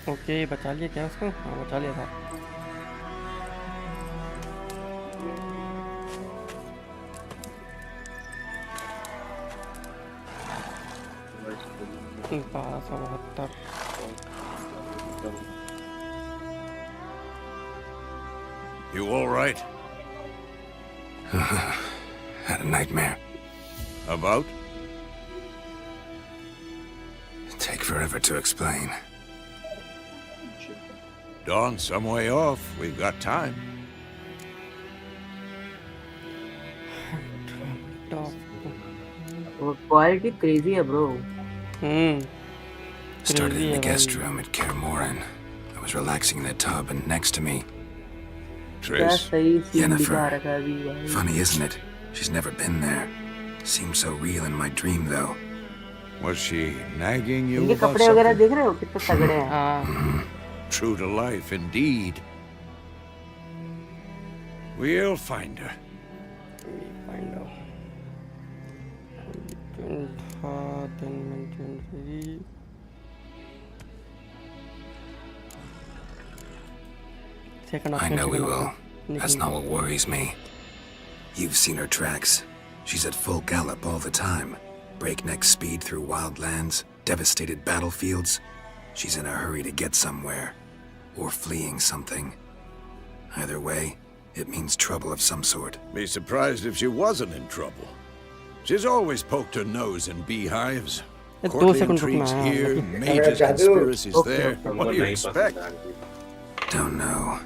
Okay बचा लिया क्या उसको? हाँ बचा लिया था। बारह सौ बहत्तर। You all right? Had a nightmare. About? Take forever to explain. Dawn's some way off. We've got time. Quality crazy है bro. Started in the guest room at Kermoran. I was relaxing in the tub, and next to me, Trace? Yennefer. Funny, isn't it? She's never been there. Seemed so real in my dream, though. Was she nagging you इनके about कपड़े वगैरह something? देख रहे हो कितने तगड़े हैं। हाँ True to life, indeed. We'll find her. Find out. I know we will. That's not what worries me. You've seen her tracks. She's at full gallop all the time. Breakneck speed through wild lands, devastated battlefields. She's in a hurry to get somewhere. Or fleeing something. Either way, it means trouble of some sort. Be surprised if she wasn't in trouble. She's always poked her nose in beehives. दो Courtly second intrigues रुकना है। here, mages, conspiracies there. What do you expect? Don't know.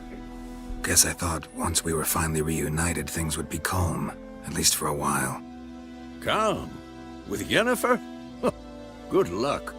Guess I thought once we were finally reunited, things would be calm. At least for a while. Calm? With Yennefer? Good luck.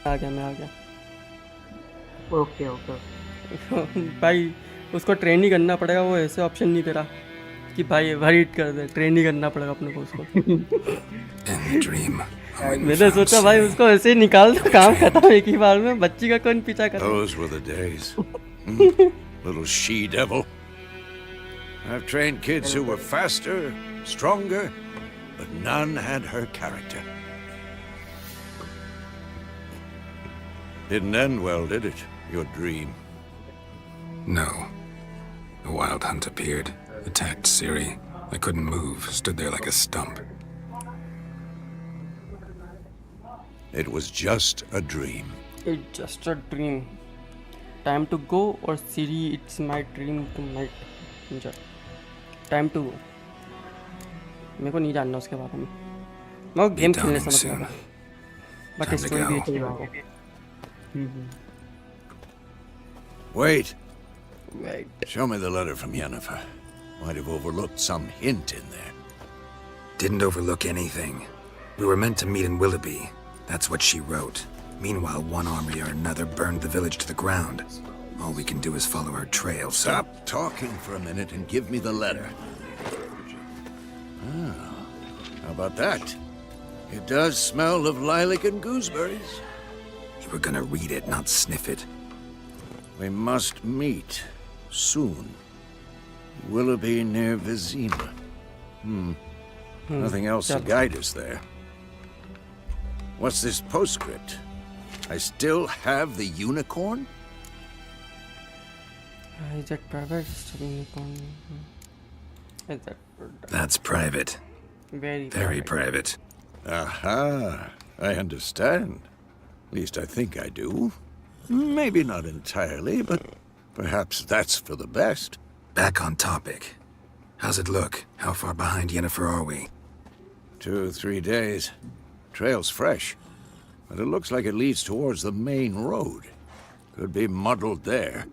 आ गया मैं आ गया। Okay okay भाई उसको train ही करना पड़ेगा, वो ऐसे option नहीं दे रहा कि भाई रीड कर दे, ट्रेन ही करना पड़ेगा अपने को उसको। In the dream. मैंने सोचा भाई उसको ऐसे ही निकाल दो, काम खत्म एक ही बार में, बच्ची का कौन पीछा कर। Those were the days. Little she-devil. I've trained kids who were faster, stronger, but none had her character. Didn't end well, did it? Your dream? No. A wild hunt appeared, attacked Ciri. I couldn't move, stood there like a stump. It was just a dream. It's just a dream. Time to go or Siri, it's my dream tonight. Enjoy. Time to go. मेरे को नहीं जानना उसके बारे में, मैं game खेलने से मतलब है, बट स्टोरी भी अच्छी है। Wait. Wait. Show me the letter from Yennefer. Might have overlooked some hint in there. Didn't overlook anything. We were meant to meet in Willoughby. That's what she wrote. Meanwhile, one army or another burned the village to the ground. All we can do is follow her trail, so... Stop talking for a minute and give me the letter. Ah, how about that? It does smell of lilac and gooseberries. You were gonna read it, not sniff it. We must meet soon. Willoughby near Vizima. Nothing else to guide us there. What's this postscript? I still have the unicorn? Is that private? Is that That's private. very Very private. Aha, I understand. At least I think I do. Maybe not entirely, but perhaps that's for the best. Back on topic. How's it look? How far behind Yennefer are we? 2 or 3 days. Trail's fresh, but it looks like it leads towards the main road. Could be muddled there.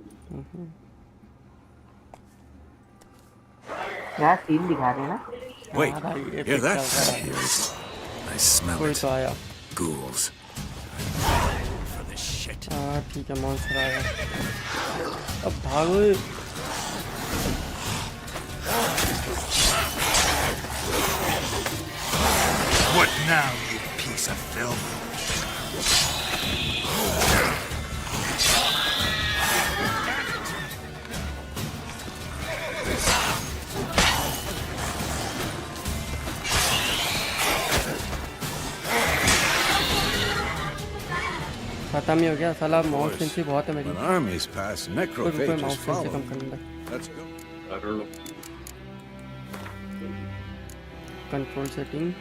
यार scene दिखा रहे हैं ना. Wait, भाई, ये hear pick that? चल रहा है. Yes. I smell कोई it. तो आया. Ghouls. For this shit. हाँ ठीक है, मॉन्स्टर आया. अब भागो. What now, you piece of filth? खत्म ही हो गया साला. माउस सेंसी बहुत है मेरी. When armies pass, कोई necrophages माउस सेंसी follow. कम करने. Let's go. I don't know. Control setting.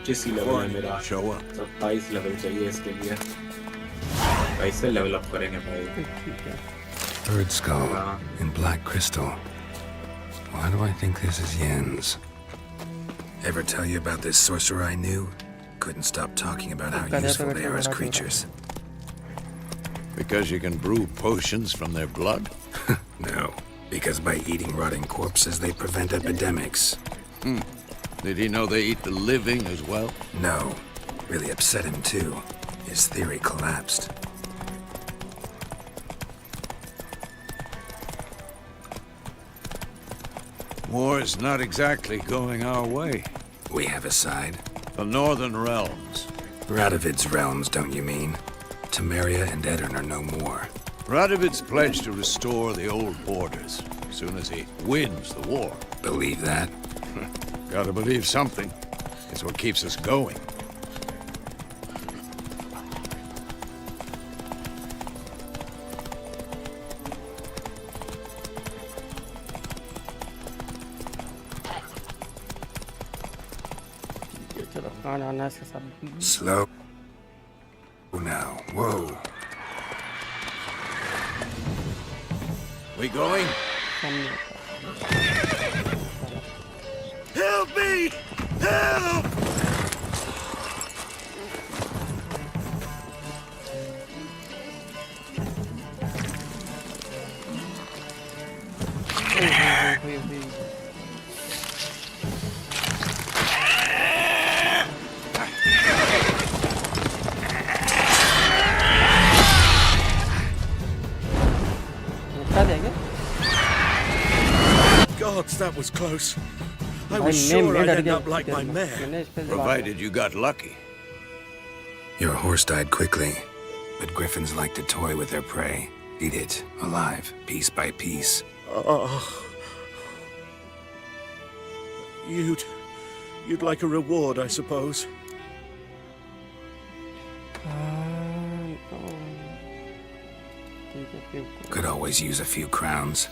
25 level है मेरा. Show up. 27 लेवल चाहिए इसके लिए. कैसे लेवल अप करेंगे भाई? ठीक है. Bird skull in black crystal. Why do I think this is Yen's? Ever tell you about this sorcerer I knew? Couldn't stop talking about how useful they are as creatures. Because you can brew potions from their blood? No, because by eating rotting corpses they prevent epidemics. Did he know they eat the living as well? No, really upset him too. His theory collapsed. War's not exactly going our way. We have a side. The Northern Realms. Radovid's realms, don't you mean? Temeria and Edirn are no more. Radovid's pledged to restore the old borders as soon as he wins the war. Believe that? Gotta believe something. It's what keeps us going. चलो कहाँ जाना है इसके साथ. Slow now. Whoa. We going? सामने. Help me! Help! हुई. बता देंगे. Gods, that was close. I भाई was मैं sure I'd डर end गया. up like my mare. मैंने इस पे दबा दिया. Provided you got lucky. Your horse died quickly, but griffins like to toy with their prey. Eat it, alive, piece by piece. You'd like a reward, I suppose. ठीक है फिर. Could always use a few crowns.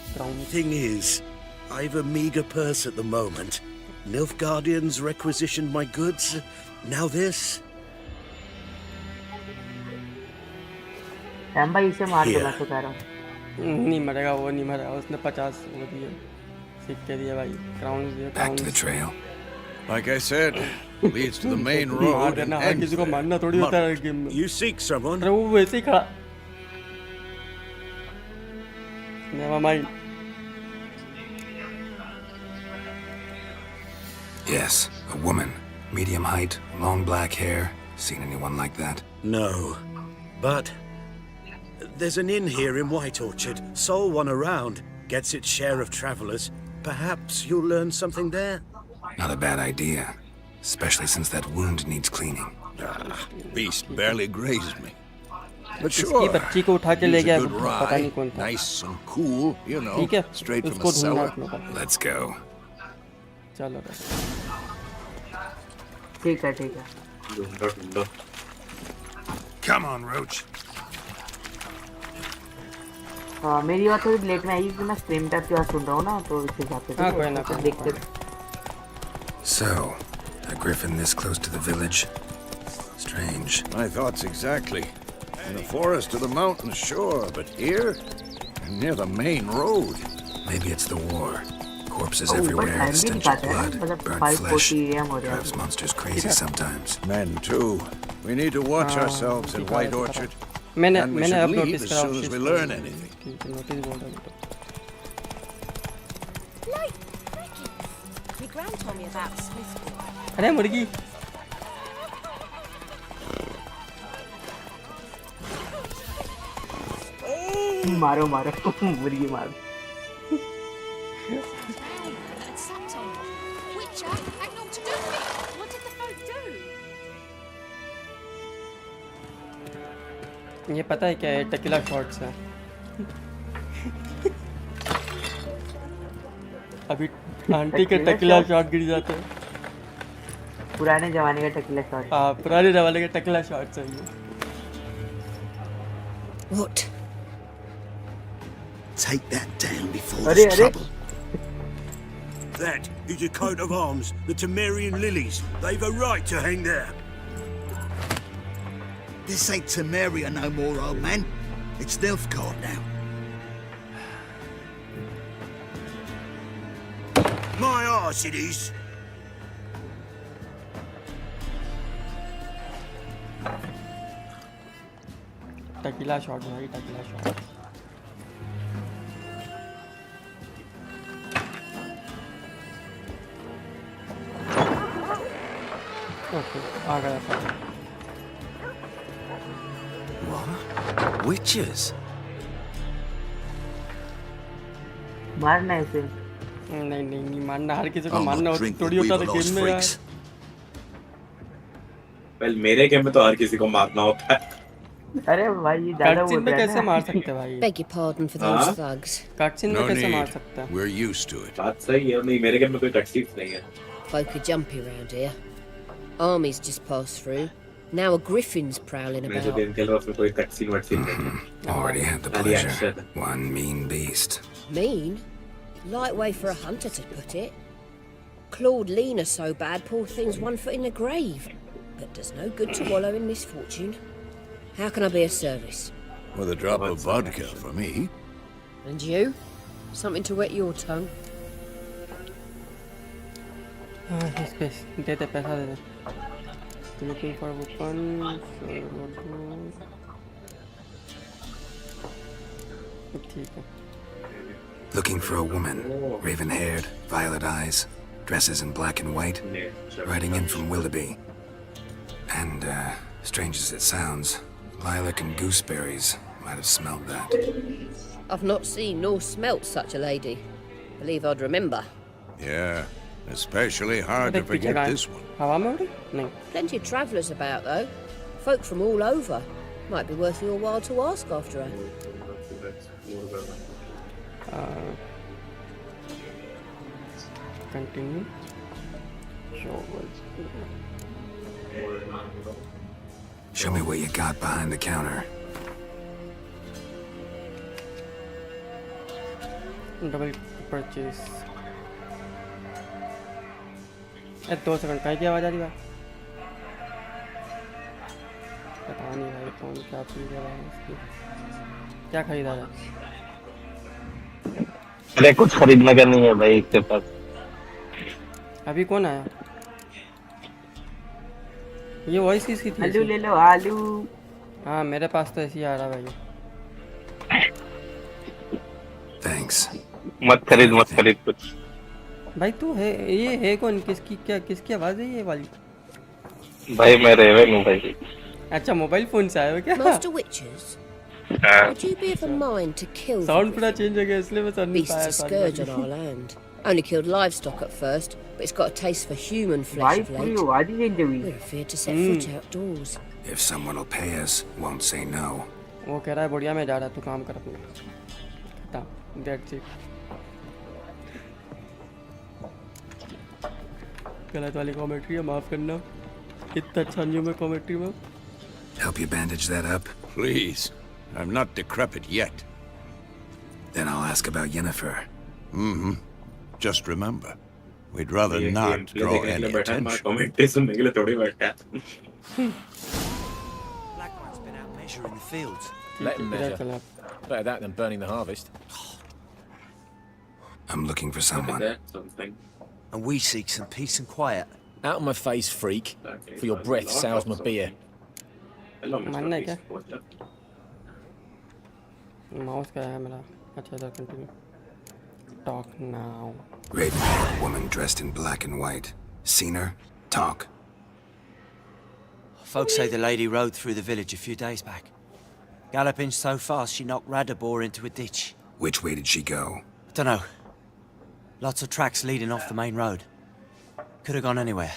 Thing is, I've a meager purse at the moment. Nilfgaardians requisitioned my goods. Now this. हम भाई इसे मार दो, Here. मैं तो कह रहा हूँ. नहीं मरेगा वो, नहीं मरेगा. उसने 50 वो दिए, सिक्के दिए भाई, क्राउन्स दिए. Back to the trail. Like I said, leads to the main मार road and देना. हर ends किसी को there. मारना थोड़ी होता है गेम में. You seek someone? अरे वो वैसे ही खड़ा. Never mind. Yes, a woman. Medium height, long black hair. Seen anyone like that? No. But there's an inn here in White Orchard. Sole one around. Gets its share of travelers. Perhaps you'll learn something there? Not a bad idea. Especially since that wound needs cleaning. Beast barely grazed me. But इसकी sure, बच्ची को उठा के ले he's गया, a good पता नहीं rye, कौन था. nice and cool, you know, ठीक है, straight from उसको the ढूंढना cellar. अपने को. Let's go. चलो रे. ठीक है ठीक है. ढूंढो. Come on, Roach. मेरी बात थोड़ी लेट में आई क्योंकि मैं स्ट्रीम टाइप की बात सुन रहा हूँ ना, तो इस हिसाब से हाँ, कोई ना, तो कोई ना, देखते कोई So, a griffin this close to the village? Strange. My thoughts exactly. In the forest or the mountains, sure, but here? Near the main road. Maybe it's the war. Corpses Oh, but everywhere, time stench भी of दिखाता है blood, ना, मतलब burnt 5:40 flesh. AM हो रहा Drives है. monsters crazy sometimes. Men, too. We need to watch हाँ, ourselves in दिखा White रहा है, Orchard. मैंने And we मैंने should अब leave नोटिस as करा soon as we learn anything. ठीक है, नोटिस बोल रहा हूँ तो Like crickets. My gran told me about Smithfield. अरे मुर्गी मारो मारो मुर्गी मारो. Something. Witcher, had naught to do with it. What did the folk do? ये पता है क्या है? टकीला शॉट्स है. अभी आंटी के टकीला शॉट गिर जाते हैं. पुराने जमाने का टकीला शॉट. हाँ, पुराने जमाने के टकीला शॉट्स है ये. What? Take that down before Are, there's are. trouble. That is a coat of arms, the Temerian lilies. They've a right to hang there. This ain't Temeria no more, old man. It's Nilfgaard now. My arse it is. Tequila shot भाई, tequila shot. Okay, आ गया था. What? Witches? मारना है इसे. नहीं नहीं नहीं मारना, हर किसी को I'll मारना not drink थोड़ी with होता था weevil गेम में यार. freaks. वेल मेरे गेम में तो हर किसी को मारना होता है. अरे भाई ये ज्यादा कटसीन बोल में रहा है कैसे ना. मार सकते हैं भाई? Beg your pardon for those Huh? thugs. Cutscene में No कैसे मार need. सकता है? We're used to it. बात सही है. नहीं मेरे गेम में कोई कटसीट नहीं है. Folk are jumpy round here. Armies just passed through. Now a griffin's prowling मैं जो about. गेम खेल रहा हूँ उसमें कोई कटसीन वटसीन नहीं है. Already had the Ali pleasure. action. One mean beast. Mean? Light way for a hunter to put it. Clawed Lena so bad, poor thing's 1 foot in the grave. But does no good to wallow in misfortune. How can I be of service? With a drop of vodka for me. And you? Something to wet your tongue? हाँ, इस पे दे दे, पैसा दे दे. Looking for weapon. ठीक है. Looking for a woman. Raven-haired, violet eyes, dresses in black and white. Riding in from Willoughby. And, strange as it sounds, lilac and gooseberries might have smelled that. I've not seen nor smelt such a lady. Believe I'd remember. Yeah, especially hard to देख पीछे forget कहाँ है? this one. हवा में उड़ी? नहीं. Plenty of travellers about, though. Folk from all over. Might be worth your while to ask after her. Continue. Show was. Show me what you got behind the counter. Double purchase. 2 second का क्या आवाज आ रही है? पता नहीं भाई कौन क्या खरीदा है इसकी. क्या खरीदा है? अरे कुछ खरीदने का नहीं है भाई इसके पास. अभी कौन आया? ये वॉइस किसकी थी? आलू ले लो आलू. हाँ मेरे पास तो ऐसे ही आ रहा भाई. Thanks. मत खरीद कुछ. भाई तू है ये है कौन? किसकी आवाज है ये वाली? भाई मैं रेवन हूँ भाई. अच्छा मोबाइल फोन से आया हो क्या? Master Witchers, हाँ. would you be of a mind to kill the sound पूरा चेंज हो गया इसलिए मैं सुन नहीं beast's पाया. a scourge on our land? Only killed livestock at first, but it's got a taste for human flesh भाई of पूरी late. आवाज ही चेंज हुई. We're afraid to set foot outdoors. If someone will pay us, won't say no. वो कह रहा है बढ़िया में जा रहा है, तू काम कर अपना. खत्म. That's it. गलत वाली कमेंट्री है, माफ करना. इतना अच्छा नहीं हूँ मैं कमेंट्री में. Help you bandage that up? Please. I'm not decrepit yet. ask about Yennefer. Mm-hmm. Just remember, we'd rather ये not गेम प्ले draw देखने के any लिए बैठा है, मैं attention. कमेंट्री सुनने के लिए थोड़ी बैठा है। Blackline's been out measuring the fields. Let him किधर measure. चला? Better that than burning the harvest. I'm looking for Look at someone. that, something. And we seek some peace and quiet. Out of my face, freak. Okay, For your so breath lot sours of my beer. something. Hello, Mr. मानना है क्या? Peace. What's up? Mouse क्या है मेरा? अच्छा इधर continue. Talk now. Raven, woman dressed in black and white. Seen her? Talk. Folks say the lady rode through the village a few days back. Galloping so fast she knocked Radabor into a ditch. Which way did she go? Dunno. Lots of tracks leading off the main road. Could have gone anywhere.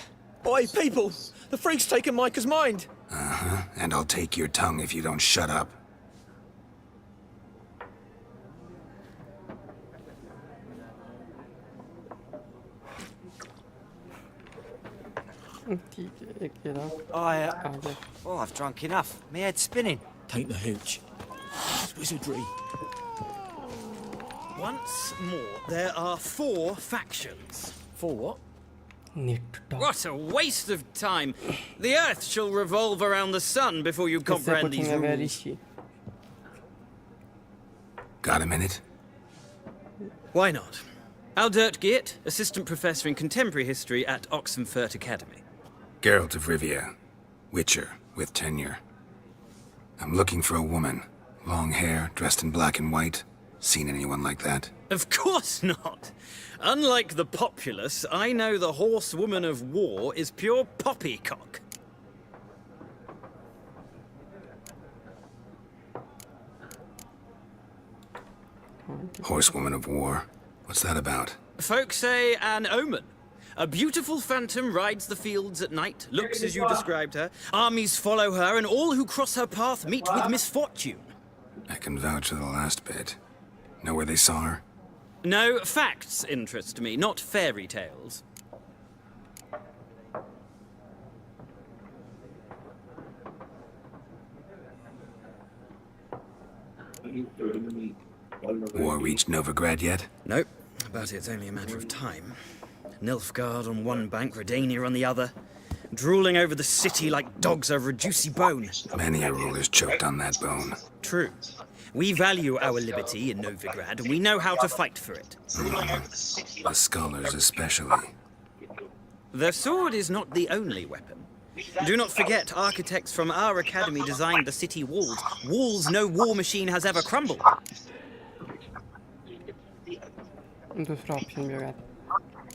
Oi, people! The freak's taken Micah's mind! Uh-huh. And I'll take your tongue if you don't shut up. ठीक है एक ये रहा. आगे. Oh, I've drunk enough. My head's spinning. Take the hooch. Wizardry. Once more, there are 4 factions. For what? Need to talk. What a waste of time! The Earth shall revolve around the sun before you इससे comprehend these पूछेंगे where is rules. she? Got a minute? Why not? Aldert Geert, Assistant Professor in Contemporary History at Oxenfurt Academy. Geralt of Rivia. Witcher, with tenure. I'm looking for a woman. Long hair, dressed in black and white. Seen anyone like that? Of course not! Unlike the populace, I know the horsewoman of war is pure poppycock. Horsewoman of war. What's that about? Folk say an omen. A beautiful phantom rides the fields at night, looks as you described her. Armies follow her, and all who cross her path meet with misfortune. I can vouch for the last bit. Know where they saw her? No, facts interest me, not fairy tales. War reached Novigrad yet? Nope, but it's only a matter of time. Nilfgaard on one bank, Redania on the other. Drooling over the city like dogs over a juicy bone. Many a ruler's choked on that bone. True. We value our liberty in Novigrad, and we know how to fight for it. The scholars especially. The sword is not the only weapon. Do not forget, architects from our academy designed the city walls. Walls no war machine has ever crumbled. दूसरा option भी होगा.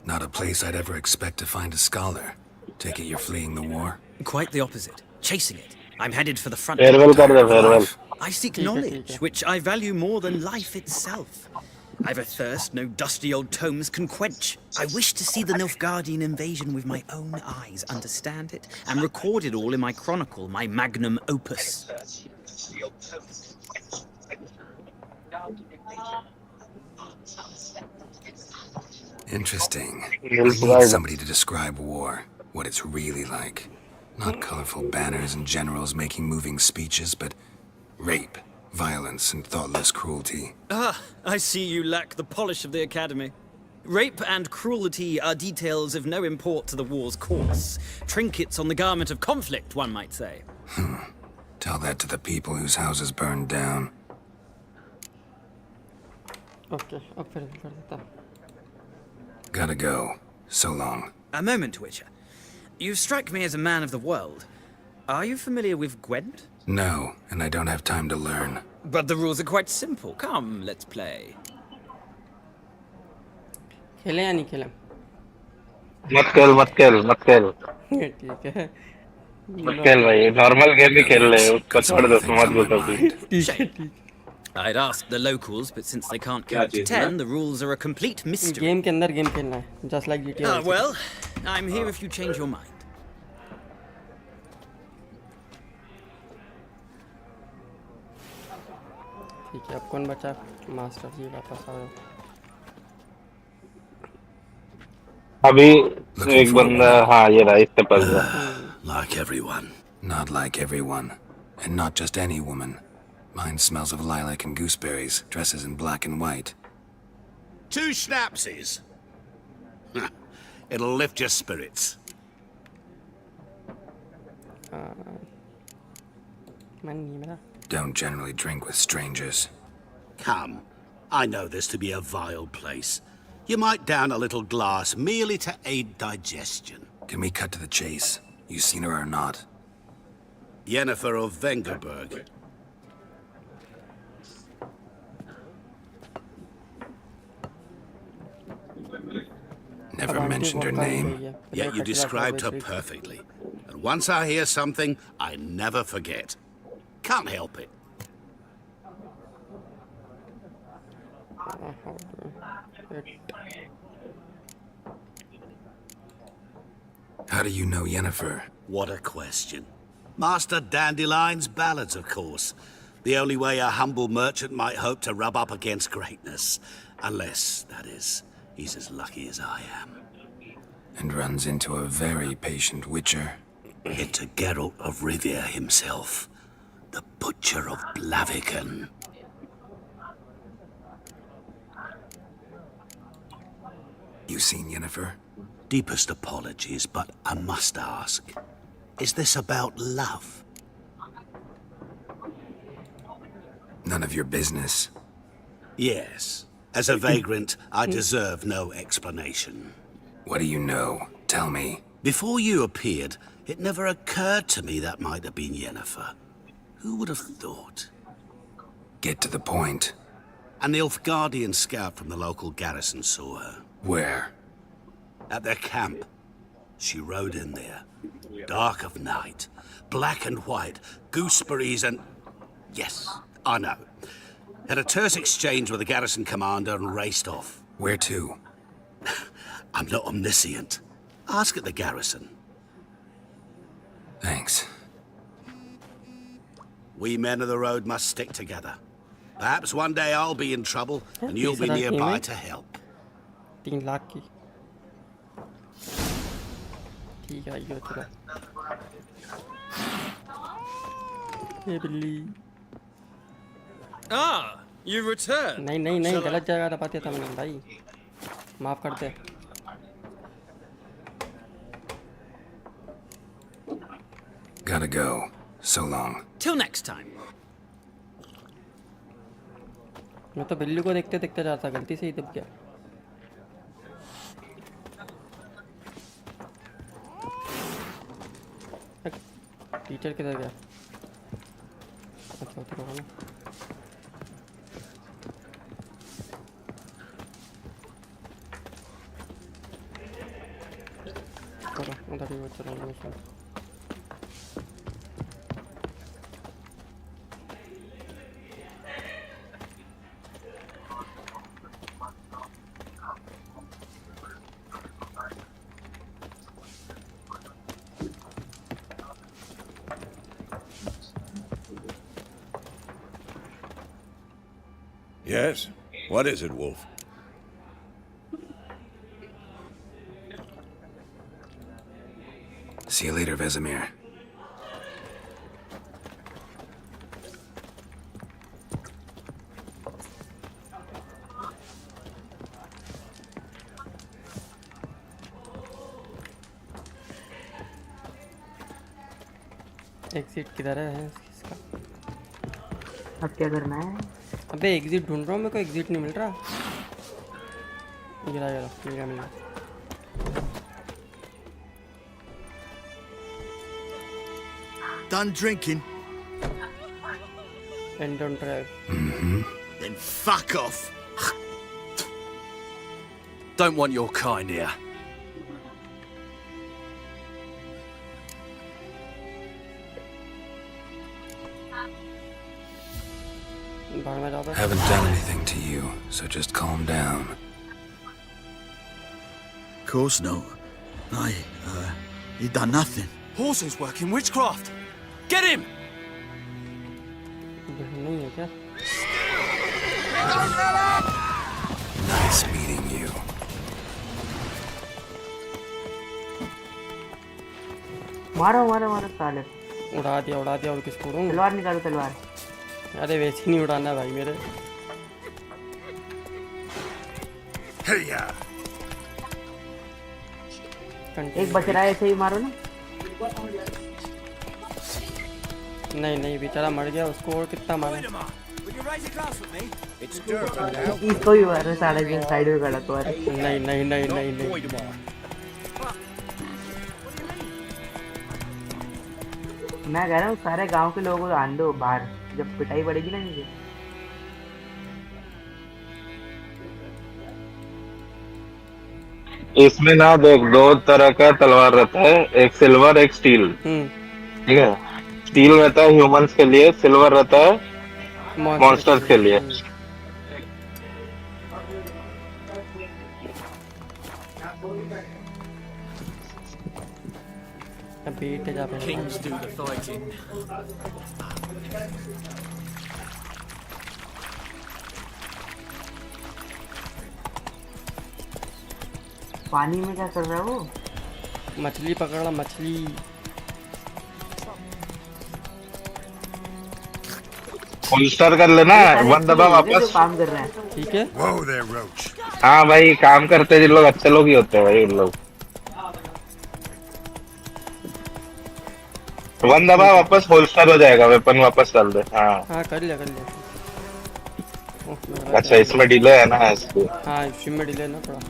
Not a place I'd ever expect to find a scholar. Take it you're fleeing the war? Quite the opposite. Chasing it. I'm headed for the front. Farewell कर दे farewell. I seek knowledge, which I value more than life itself. I've a thirst no dusty old tomes can quench. I wish to see the Nilfgaardian invasion with my own eyes, understand it, and record it all in my chronicle, my magnum opus. Interesting. We need somebody to describe war, what it's really like. Not colorful banners and generals making moving speeches, but rape, violence, and thoughtless cruelty. Ah, I see you lack the polish of the academy. Rape and cruelty are details of no import to the war's course. Trinkets on the garment of conflict, one might say. Tell that to the people whose houses burned down. Okay, अब फिर कर देता. Gotta go. So long. A moment, Witcher. You strike me as a man of the world. Are you familiar with Gwent? No, and I don't have time to learn. But the rules are quite simple. Come, let's play. खेले या नहीं खेले? मत खेल मत खेल मत खेल ठीक है. मत खेल भाई नॉर्मल गेम भी खेल ले उसको छोड़ दो तुम मत घुसो ठीक है ठीक. I'd ask the locals, but since they can't count to 10, the rules are a complete mystery. Game के अंदर गेम खेलना है, just like GTA. Ah, well, I'm here if you change your mind. ठीक है, अब कौन बचा? मास्टर जी वापस आ रहे. अभी एक बंदा हाँ ये रहा इससे पास Like everyone. Not like everyone. And not just any woman. Mine smells of lilac and gooseberries, dresses in black and white. 2 schnapsies. It'll lift your spirits. Don't generally drink with strangers. Come, I know this to be a vile place. You might down a little glass merely to aid digestion. Can we cut to the chase? You seen her or not? Yennefer of Vengerberg. Never mentioned her name. Yet you described her perfectly. And once I hear something, I never forget. Can't help it. How do you know Yennefer? What a question. Master Dandelion's ballads, of course. The only way a humble merchant might hope to rub up against greatness. Unless, that is, he's as lucky as I am. And runs into a very patient witcher. Into Geralt of Rivia himself. The Butcher of Blaviken. You seen Yennefer? Deepest apologies, but I must ask. Is this about love? None of your business. Yes. As a vagrant, I deserve no explanation. What do you know? Tell me. Before you appeared, it never occurred to me that might have been Yennefer. Who would have thought? Get to the point. An Nilfgaardian scout from the local garrison saw her. Where? At their camp. She rode in there. Dark of night. Black and white. Gooseberries and... Yes, I know. Had a terse exchange with the garrison commander and raced off. Where to? I'm not omniscient. Ask at the garrison. Thanks. We men of the road must stick together. Perhaps one day I'll be in trouble and you'll be nearby to help. 3 lakh की ठीक है ये चला ये बिल्ली you returned. नहीं नहीं नहीं गलत जगह दबाते था मैंने भाई माफ कर दे Gotta go. So long. Till next time. मैं तो बिल्ली को देखते देखते जाता गलती से ही दब गया टीचर किधर गया अच्छा उधर होगा ना चलो उधर ही चलो Yes? What is it, Wolf? See you later, Vesemir. Exit किधर है इसका अब क्या करना है अबे एग्जिट ढूंढ रहा हूँ मेरे को एग्जिट नहीं मिल रहा मिल गया Done drinking? And don't drive. Then fuck off. Don't want your kind here. Haven't done anything to you, so just calm down. Of course not. You done nothing. Horses working witchcraft. Get him! नहीं है क्या Nice meeting you. मारो मारो मारो साले उड़ा दिया और किसको उड़ाऊं तलवार निकालो तलवार अरे वैसे नहीं उड़ाना भाई मेरे एक बच रहा है, ऐसे ही मारो ना। नहीं नहीं, बेचारा मर गया, उसको और कितना मारे। इसको भी मारो, साढ़े दिन साइड में खड़ा तो। अरे नहीं नहीं नहीं नहीं नहीं, मैं कह रहा हूँ सारे गांव के लोगों को आन दो बाहर, जब पिटाई पड़ेगी ना मुझे। इसमें ना देख, दो तरह का तलवार रहता है, एक सिल्वर एक स्टील। ठीक है, स्टील रहता है ह्यूमंस के लिए, सिल्वर रहता है मॉन्स्टर्स के लिए। Kings do the fighting. पानी में क्या कर रहा है वो? मछली पकड़ा, मछली। होल्स्टर कर लेना, वन दबा वापस। काम कर रहे हैं। ठीक है। हाँ भाई, काम करते जिन लोग अच्छे लोग ही होते हैं भाई, उन लोग। वन दबा वापस होल्स्टर हो जाएगा, वेपन वापस डाल दे। हाँ हाँ, कर लिया कर लिया। अच्छा, इसमें डिले है ना इसको। हाँ, इसमें डिले ना थोड़ा।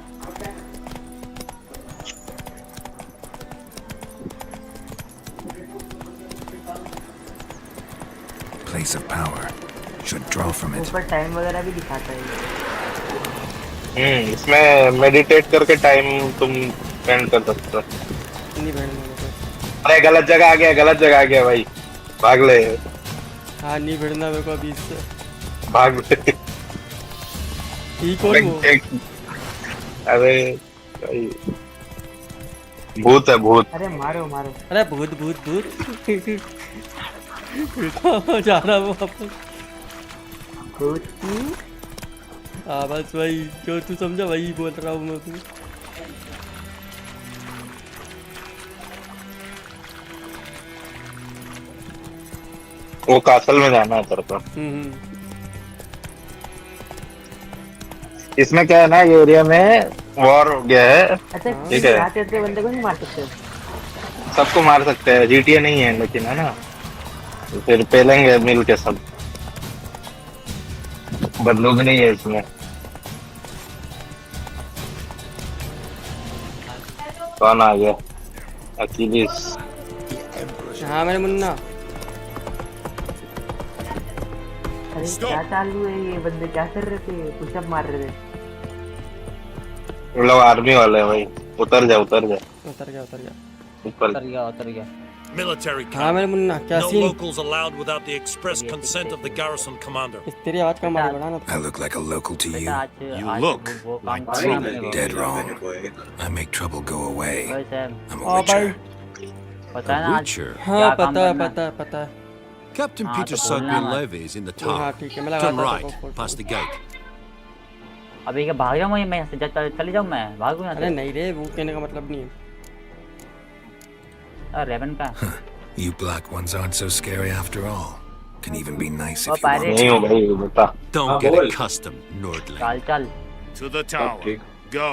Place of power should draw from it. ऊपर टाइम वगैरह भी दिखाता है। इसमें मेडिटेट करके टाइम तुम स्पेंड कर सकते हो। नहीं बैठना मेरे को। अरे गलत जगह आ गया, गलत जगह आ गया भाई, भाग ले। हाँ, नहीं बैठना मेरे को अभी इससे। भाग ले। ठीक हो वो? अरे भाई, भूत है भूत। अरे मारो मारो। अरे भूत भूत भूत। जा रहा वो वापस। हाँ बस वही जो तू समझा वही बोल रहा हूँ मैं तू। वो कासल में जाना है तेरे को। इसमें क्या है ना, ये एरिया में वॉर हो गया है। अच्छा, ठीक है, बंदे को नहीं मार सकते? सबको मार सकते हैं, जीटीए नहीं है लेकिन, है ना। तो फिर पेलेंगे मिल के सब, बंदूक नहीं है इसमें। कौन आ गया? अकीलिस। हाँ मेरे मुन्ना। अरे क्या चालू है? ये बंदे क्या कर रहे थे? पुशअप मार रहे थे। वो लोग आर्मी वाले हैं भाई। उतर जा उतर जा। उतर गया उतर गया उतर गया। Military हाँ मेरे मुन्ना, क्या no scene? locals allowed without the express consent of the garrison commander. इस तेरी आवाज कम आ रही है ना। I look like a local to you. You look like trouble. Dead wrong. I make trouble go away. I'm a हाँ भाई। witcher. A witcher? हाँ पता है पता है पता है। Captain Peter said Relive is in the हाँ tower. ठीक है, मैं लगा Turn था right, past the gate. अभी क्या भाग जाऊँ मैं यहाँ से? चले जाऊँ मैं? भागूँ यहाँ से? अरे नहीं रे, वो कहने का मतलब नहीं है। रेवन का। You black ones aren't so scary after all. Can even be nice if you pirate. want नहीं हो भाई, बता। Don't get accustomed, Nordling. चल चल। To the tower. Go.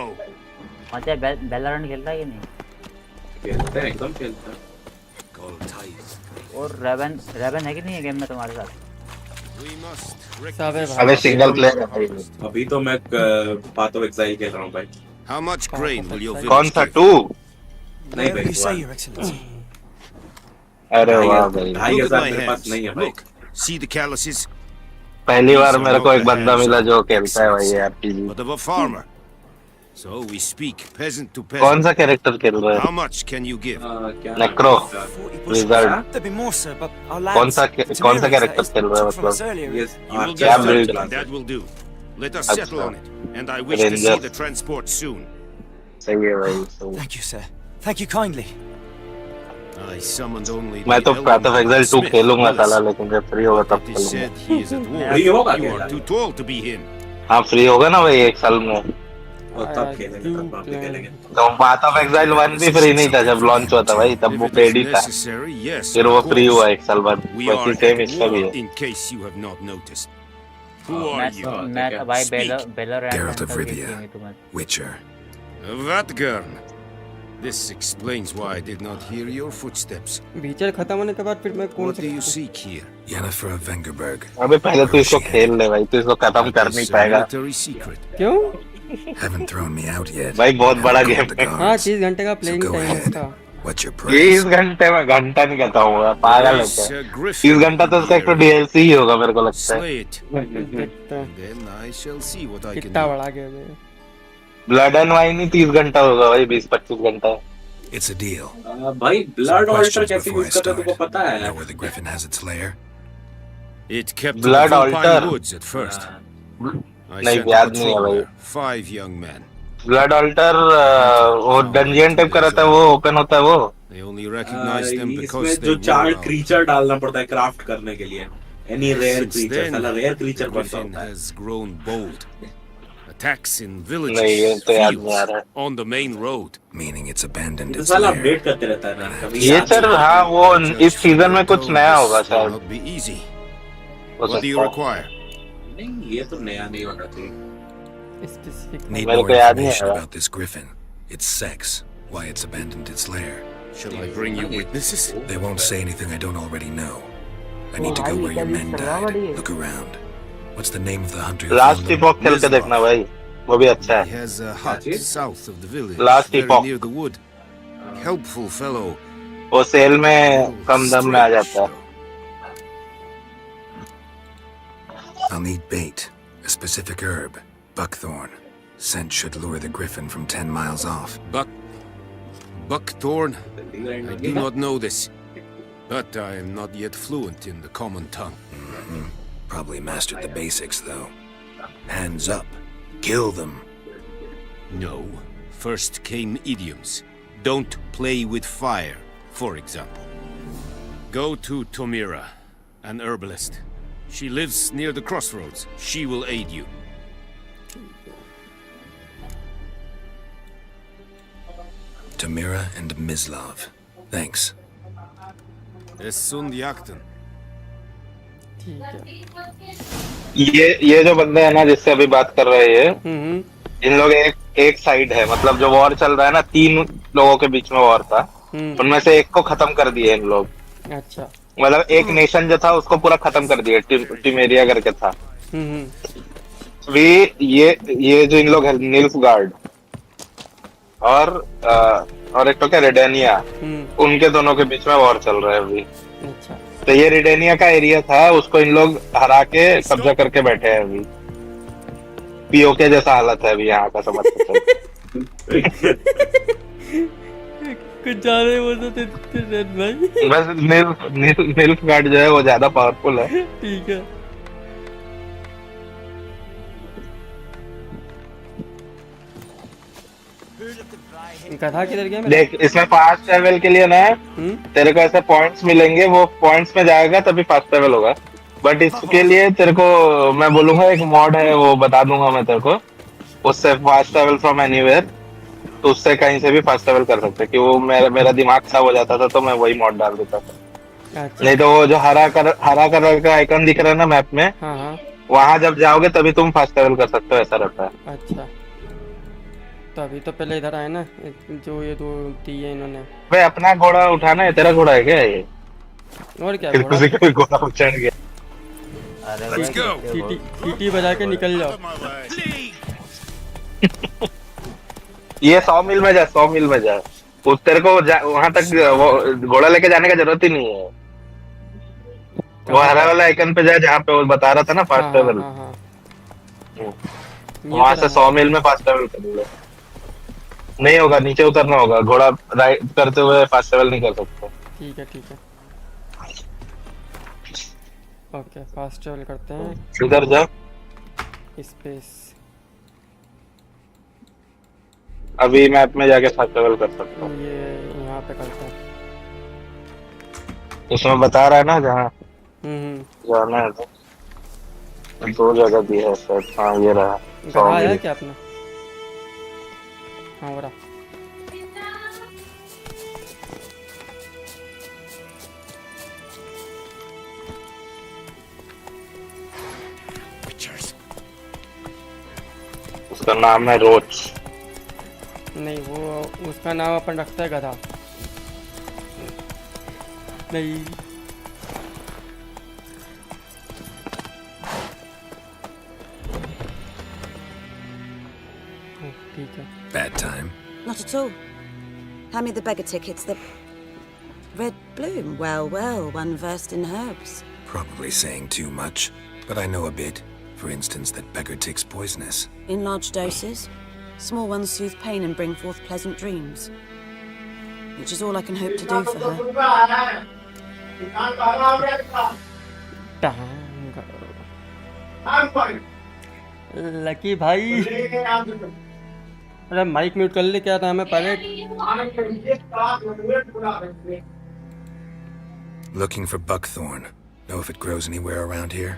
अच्छा बेलरन खेल रहा है कि नहीं? खेलते हैं, एकदम खेलते हैं। और रेवन है कि नहीं है गेम में तुम्हारे साथ? अबे सिंगल प्लेयर है भाई। अभी तो मैं पाथ ऑफ एक्साइल खेल रहा हूँ भाई। How much grain will your कौन village सा give? 2? नहीं भाई, say, Your Excellency. अरे वाह भाई, ढाई Look at हजार my मेरे पास hands. नहीं है भाई। Look. See the calluses? पहली बार मेरे को एक बंदा मिला जो खेलता है भाई RPG. But of a farmer. So we speak peasant to कौन peasant. सा कैरेक्टर खेल रहा है? How much can you give? नेक्रो, wizard. There'd be more, sir, but our lads. कौन सा कैरेक्टर खेल रहा है मतलब? You will क्या get breed? that. That will do. Let us अच्छा। settle on it. And I wish to see Ranger। the transport soon. सही है भाई, सही। Thank you, sir. Thank you kindly. I summoned only मैं तो the path of elderly exile 2 Smith खेलूंगा Willis. साला, लेकिन जब फ्री होगा तब It is खेलूंगा। said he is at war. Free होगा You क्या? are too tall to be him. हाँ फ्री होगा ना भाई एक साल में। और तब खेलेंगे, तब आप भी खेलेंगे। तो पाथ ऑफ एक्साइल 1 भी फ्री नहीं था जब लॉन्च हुआ था भाई, तब वो If it paid he is था। necessary, yes. फिर of वो फ्री course. हुआ एक साल बाद। We वैसे are सेम at इसका भी war, है। in case you have not noticed. Who are you? मैं तो भाई Speak. Baler Geralt of Rivia, Witcher. Vatgern. This explains why I did not hear your footsteps. Beecher खत्म होने के बाद फिर मैं कौन What do you seek here? Yennefer of Vengerberg. अबे पहले तू इसको खेल ले भाई, तू इसको खत्म कर नहीं पाएगा। Military secret. क्यों? Haven't thrown me out yet. भाई बहुत बड़ा गेम है। हाँ 30 घंटे का प्लेइंग go टाइम है ahead. इसका। What's your 30 price? घंटे में घंटा नहीं कहता हूँ, पागल है क्या? 30 घंटा तो इसका एक तो DLC ही होगा मेरे को लगता है। Slay it. देखते हैं Then I shall see what I can कितना do. बड़ा गेम है। ब्लड एंड वाइन ही 30 घंटा होगा भाई, 20-25 घंटा। It's a deal. भाई Some ब्लड ऑल्टर questions कैसे before I यूज करते हैं तुमको start. पता है? Know where the griffin has its lair? It kept in Blood the Vulpine altar. woods at first. I नहीं, sent a याद नहीं है patrol भाई। there. 5 young men. Blood altar वो डंजियन टाइप का रहता है, वो ओपन होता है वो। They only recognized them because इसमें they जो 4 were out. क्रीचर डालना पड़ता है क्राफ्ट करने के लिए। Any rare Since creature, then, साला रेयर the क्रीचर बनता griffin होता है। has grown bold. Attacks in नहीं, ये villages, तो याद नहीं आ fields, रहा है। on the main road. Meaning it's abandoned तो its साला lair. अपडेट करते रहता है ना कभी। ये याद सर नहीं। हाँ वो इस सीजन में कुछ नया होगा This will शायद। not be easy. हो What do you सकता है। require? नहीं ये तो नया नहीं होना चाहिए। स्पेसिफिक Need मेरे more को याद नहीं information आया। about this griffin. Its sex, why it's abandoned its lair. Shall I bring you witnesses? They won't say anything I don't already know. I need to go where your men died. Look around. What's the name of the hunter who last found टिपॉक them? खेल के देखना भाई, वो भी अच्छा He है। has a hut south of the village, Last very epoch. near the wood. Helpful fellow. वो cell में कम दाम में आ जाता है। I'll need bait, a specific herb, buckthorn. Scent should lure the griffin from 10 miles off. Buckthorn? I do not know this, but I am not yet fluent in the common tongue. Probably mastered the basics, though. Hands up. Kill them. No. First came idioms. Don't play with fire, for example. Go to Tomira, an herbalist. She lives near the crossroads. She will aid you. Tamira and Mislav. Thanks. Esundjakten. ठीक है। ये जो बंदे हैं ना जिससे अभी बात कर रहे हैं, इन लोग एक साइड है, मतलब जो वॉर चल रहा है ना, 3 लोगों के बीच में वॉर था, उनमें से एक को खत्म कर दिए इन लोग। अच्छा। मतलब एक नेशन जो था उसको पूरा खत्म कर दिया, टिमेरिया करके था। भी ये जो इन लोग है निल्फगार्ड और एक तो क्या रेडेनिया, उनके दोनों के बीच में वॉर चल रहा है अभी। अच्छा। तो ये रेडेनिया का एरिया था, उसको इन लोग हरा के कब्जा करके बैठे हैं अभी। पीओके जैसा हालत है अभी यहाँ का, समझ सकते कुछ ज्यादा बोल थे भाई। बस निल्फगार्ड जो है वो ज्यादा पावरफुल है। ठीक है। कथा किधर गया मेरा? देख इसमें फास्ट ट्रेवल के लिए ना तेरे को ऐसे पॉइंट्स मिलेंगे, वो पॉइंट्स में जाएगा तभी फास्ट ट्रेवल होगा। बट इसके लिए तेरे को मैं बोलूंगा एक मॉड है, वो बता दूंगा मैं तेरे को, उससे फास्ट ट्रेवल फ्रॉम एनीवेयर, तो उससे कहीं से भी फास्ट ट्रेवल कर सकते कि वो मेरा दिमाग खराब हो जाता था तो मैं वही मॉड डाल देता था। नहीं तो वो जो हरा कलर का आइकन दिख रहा है ना मैप में, वहां जब जाओगे तभी तुम फास्ट ट्रेवल कर सकते हो, ऐसा रहता है। अच्छा तो अभी तो पहले इधर आए ना, जो ये 2 दिए इन्होंने। भाई अपना घोड़ा उठाना है, तेरा घोड़ा है क्या ये? और क्या फिर किसी का घोड़ा चढ़ गया। सीटी बजा के निकल जाओ। ये 100 मील में जा, 100 मील में जा, उस तेरे को वहां तक घोड़ा लेके जाने का जरूरत ही नहीं है। वो हरा वाला आइकन पे जाए जहाँ पे वो बता रहा था ना फास्ट ट्रेवल, वहां से 100 मील में फास्ट ट्रेवल कर लो। नहीं होगा, नीचे उतरना होगा, घोड़ा राइड करते हुए फास्ट ट्रेवल नहीं कर सकते। ठीक है ठीक है, ओके फास्ट ट्रेवल करते हैं। इधर जा, स्पेस अभी मैप में जाके फास्ट ट्रेवल कर सकते हो। ये यहाँ पे करता है, उसमें बता रहा है ना जहाँ जाना है। तो 2 जगह दी है सर। हाँ ये रहा, गधा है क्या अपना? हाँ हो रहा। Witchers. उसका नाम है रोच। नहीं, वो उसका नाम अपन रखते हैं गधा। नहीं, ठीक है। Bad time? Not at all. Hand me the beggar tickets. The red bloom. Well, well, one versed in herbs. Probably saying too much, but I know a bit. For instance, that beggar tick's poisonous. In large doses. Small ones soothe pain and bring forth pleasant dreams. Which is all I can hope to do for her. Lucky भाई, अरे mic mute कर ले। क्या नाम है? Palette. Looking for buckthorn. Know if it grows anywhere around here?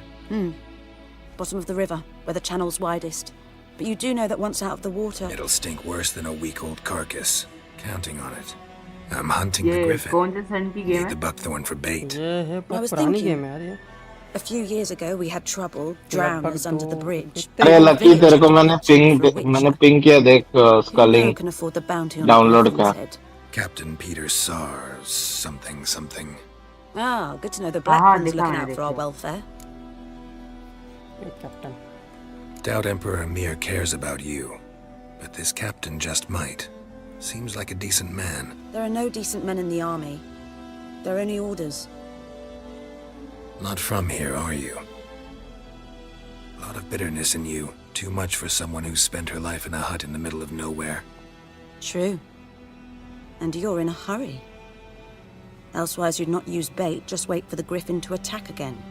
Bottom of the river, where the channel's widest. But you do know that once out of the water... It'll stink worse than a week-old carcass. Counting on it. I'm hunting the ये griffin. कौन से सन की game Need है? the buckthorn for bait. ये है I बहुत was पुरानी thinking. Game है यार ये। A few years ago, we had trouble, drowners under the bridge. अरे लकी, तेरे को मैंने पिंग किया, देख उसका Who link can afford the bounty on download Griffin's कर। head? Captain Peter Sars, something, something. Ah, good to know the Black One's looking out for our welfare. Captain. Doubt Emperor Amir cares about you, but this captain just might. Seems like a decent man. There are no decent men in the army. There are only orders. Not from here, are you? A lot of bitterness in you. Too much for someone who's spent her life in a hut in the middle of nowhere. True. And you're in a hurry. Elsewise you'd not use bait, just wait for the griffin to attack again.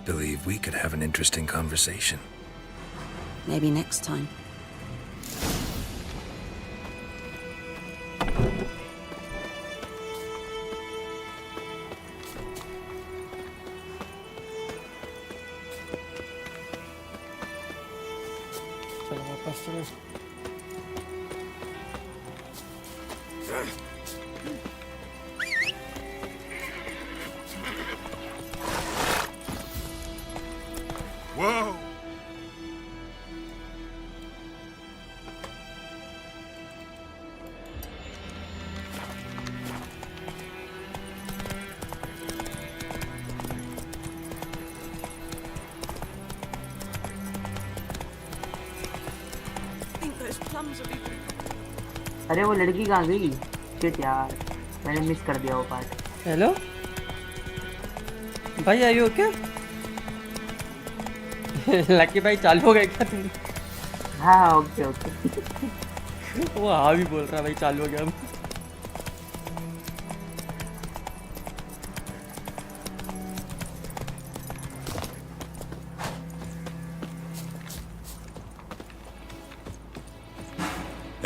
Believe we could have an interesting conversation. Maybe next time. चलो वापस चलो। Whoa! अरे वो लड़की कहाँ गई? Shit यार, मैंने मिस कर दिया वो पार्ट। हेलो भाई, आर यू ओके? लकी भाई चालू हो गया क्या तुम? हाँ ओके ओके। वो हाँ भी बोल रहा है भाई, चालू हो गया।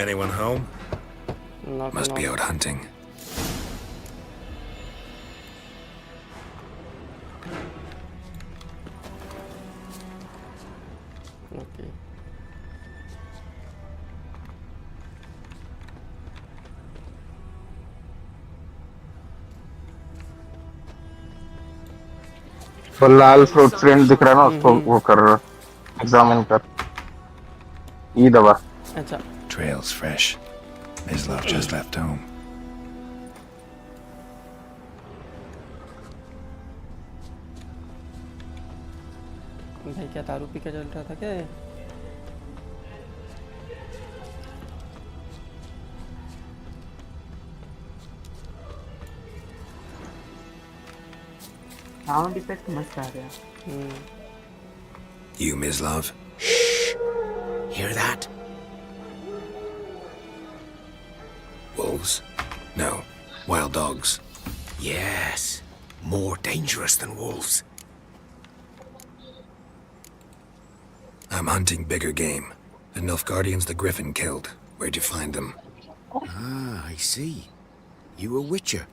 Anyone home? Not Must be out hunting. Okay. वो लाल फ्रूट प्रिंट दिख रहा है ना, उसको वो कर एग्जामिन कर। ये दबा। अच्छा। Trail's fresh. Mislav just left home. भाई क्या दारू पी के चल रहा था क्या? साउंड इफेक्ट मस्त आ गया। You, Mislav? Shh. Hear that? Wolves? No. Wild dogs. Yes. More dangerous than wolves. I'm hunting bigger game. The Nilfgaardians the Griffin killed. Where'd you find them? Ah, I see. You a witcher.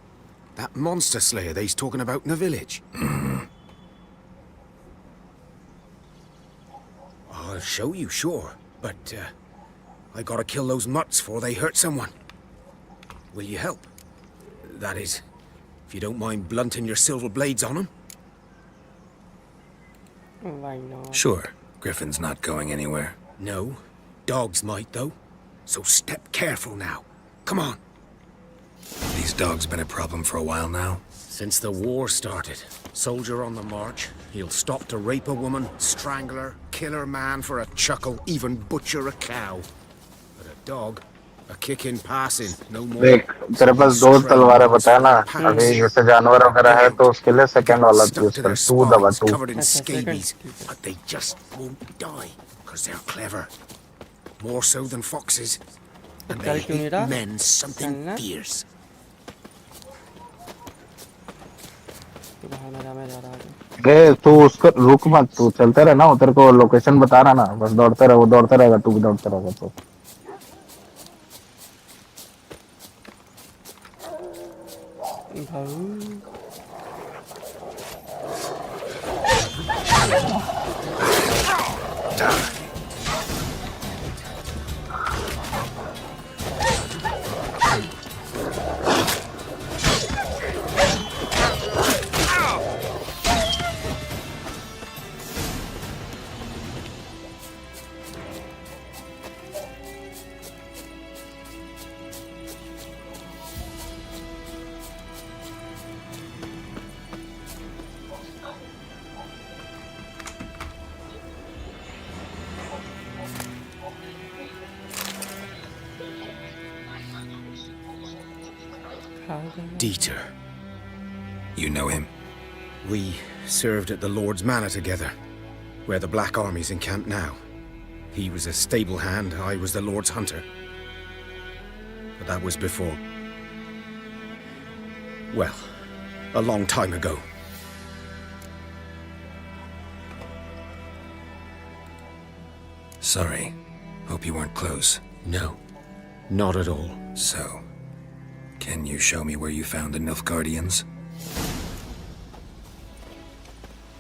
That monster slayer they's talking about in the village. I'll show you, sure. But, I gotta kill those mutts before they hurt someone. Will you help? That is, if you don't mind blunting your silver blades on them. Why not? Sure. Griffin's not going anywhere. No, Dogs might, though. So step careful now. Come on. These dogs been a problem for a while now? Since the war started. Soldier on the march. He'll stop to rape a woman, strangle her, kill her man for a chuckle, even butcher a cow. But a dog, a kick in passing, no more. देख तेरे पास दो तलवारें बताया ना, अभी जैसे जानवर वगैरह है तो उसके लिए सेकंड वाला यूज कर, टू दबा to. Covered in scabies, but they just won't die, because they're clever. More so than foxes. And they hate men something fierce. गे तू उसको रुक मत, तू चलते रहे ना, तेरे को लोकेशन बता रहा ना, बस दौड़ते रहे, वो दौड़ते रहेगा, तू भी दौड़ते रहेगा तो. Dieter. You know him? We served at the Lord's Manor together, where the Black Army's encamped now. He was a stable hand, I was the Lord's hunter. But that was before... well, a long time ago. Sorry. Hope you weren't close. No, not at all. So, can you show me where you found the Nilfgaardians?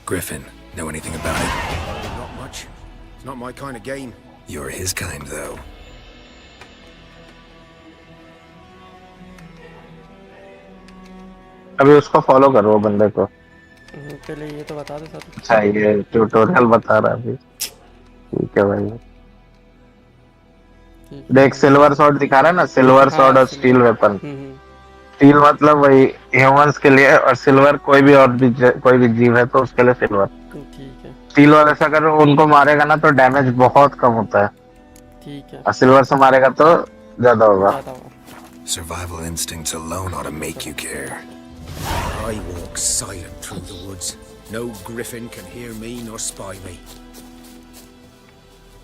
Griffin, know anything about it? Not much. It's not my kind of game. You're his kind, though. अभी उसको follow करो वो बंदे को. पहले ये तो बता दो सर. अच्छा ये ट्यूटोरियल बता रहा है अभी. ठीक है भाई. देख सिल्वर सॉर्ड दिखा रहा है ना, सिल्वर सॉर्ड और स्टील वेपन. स्टील मतलब वही ह्यूमंस के लिए, और सिल्वर कोई भी जीव है तो उसके लिए सिल्वर. ठीक है. स्टील वाले से अगर उनको मारेगा ना तो डैमेज बहुत कम होता है. ठीक है. और सिल्वर से मारेगा तो ज्यादा होगा. Survival instincts alone ought to make you care. I walk silent through the woods. No griffin can hear me nor spy me.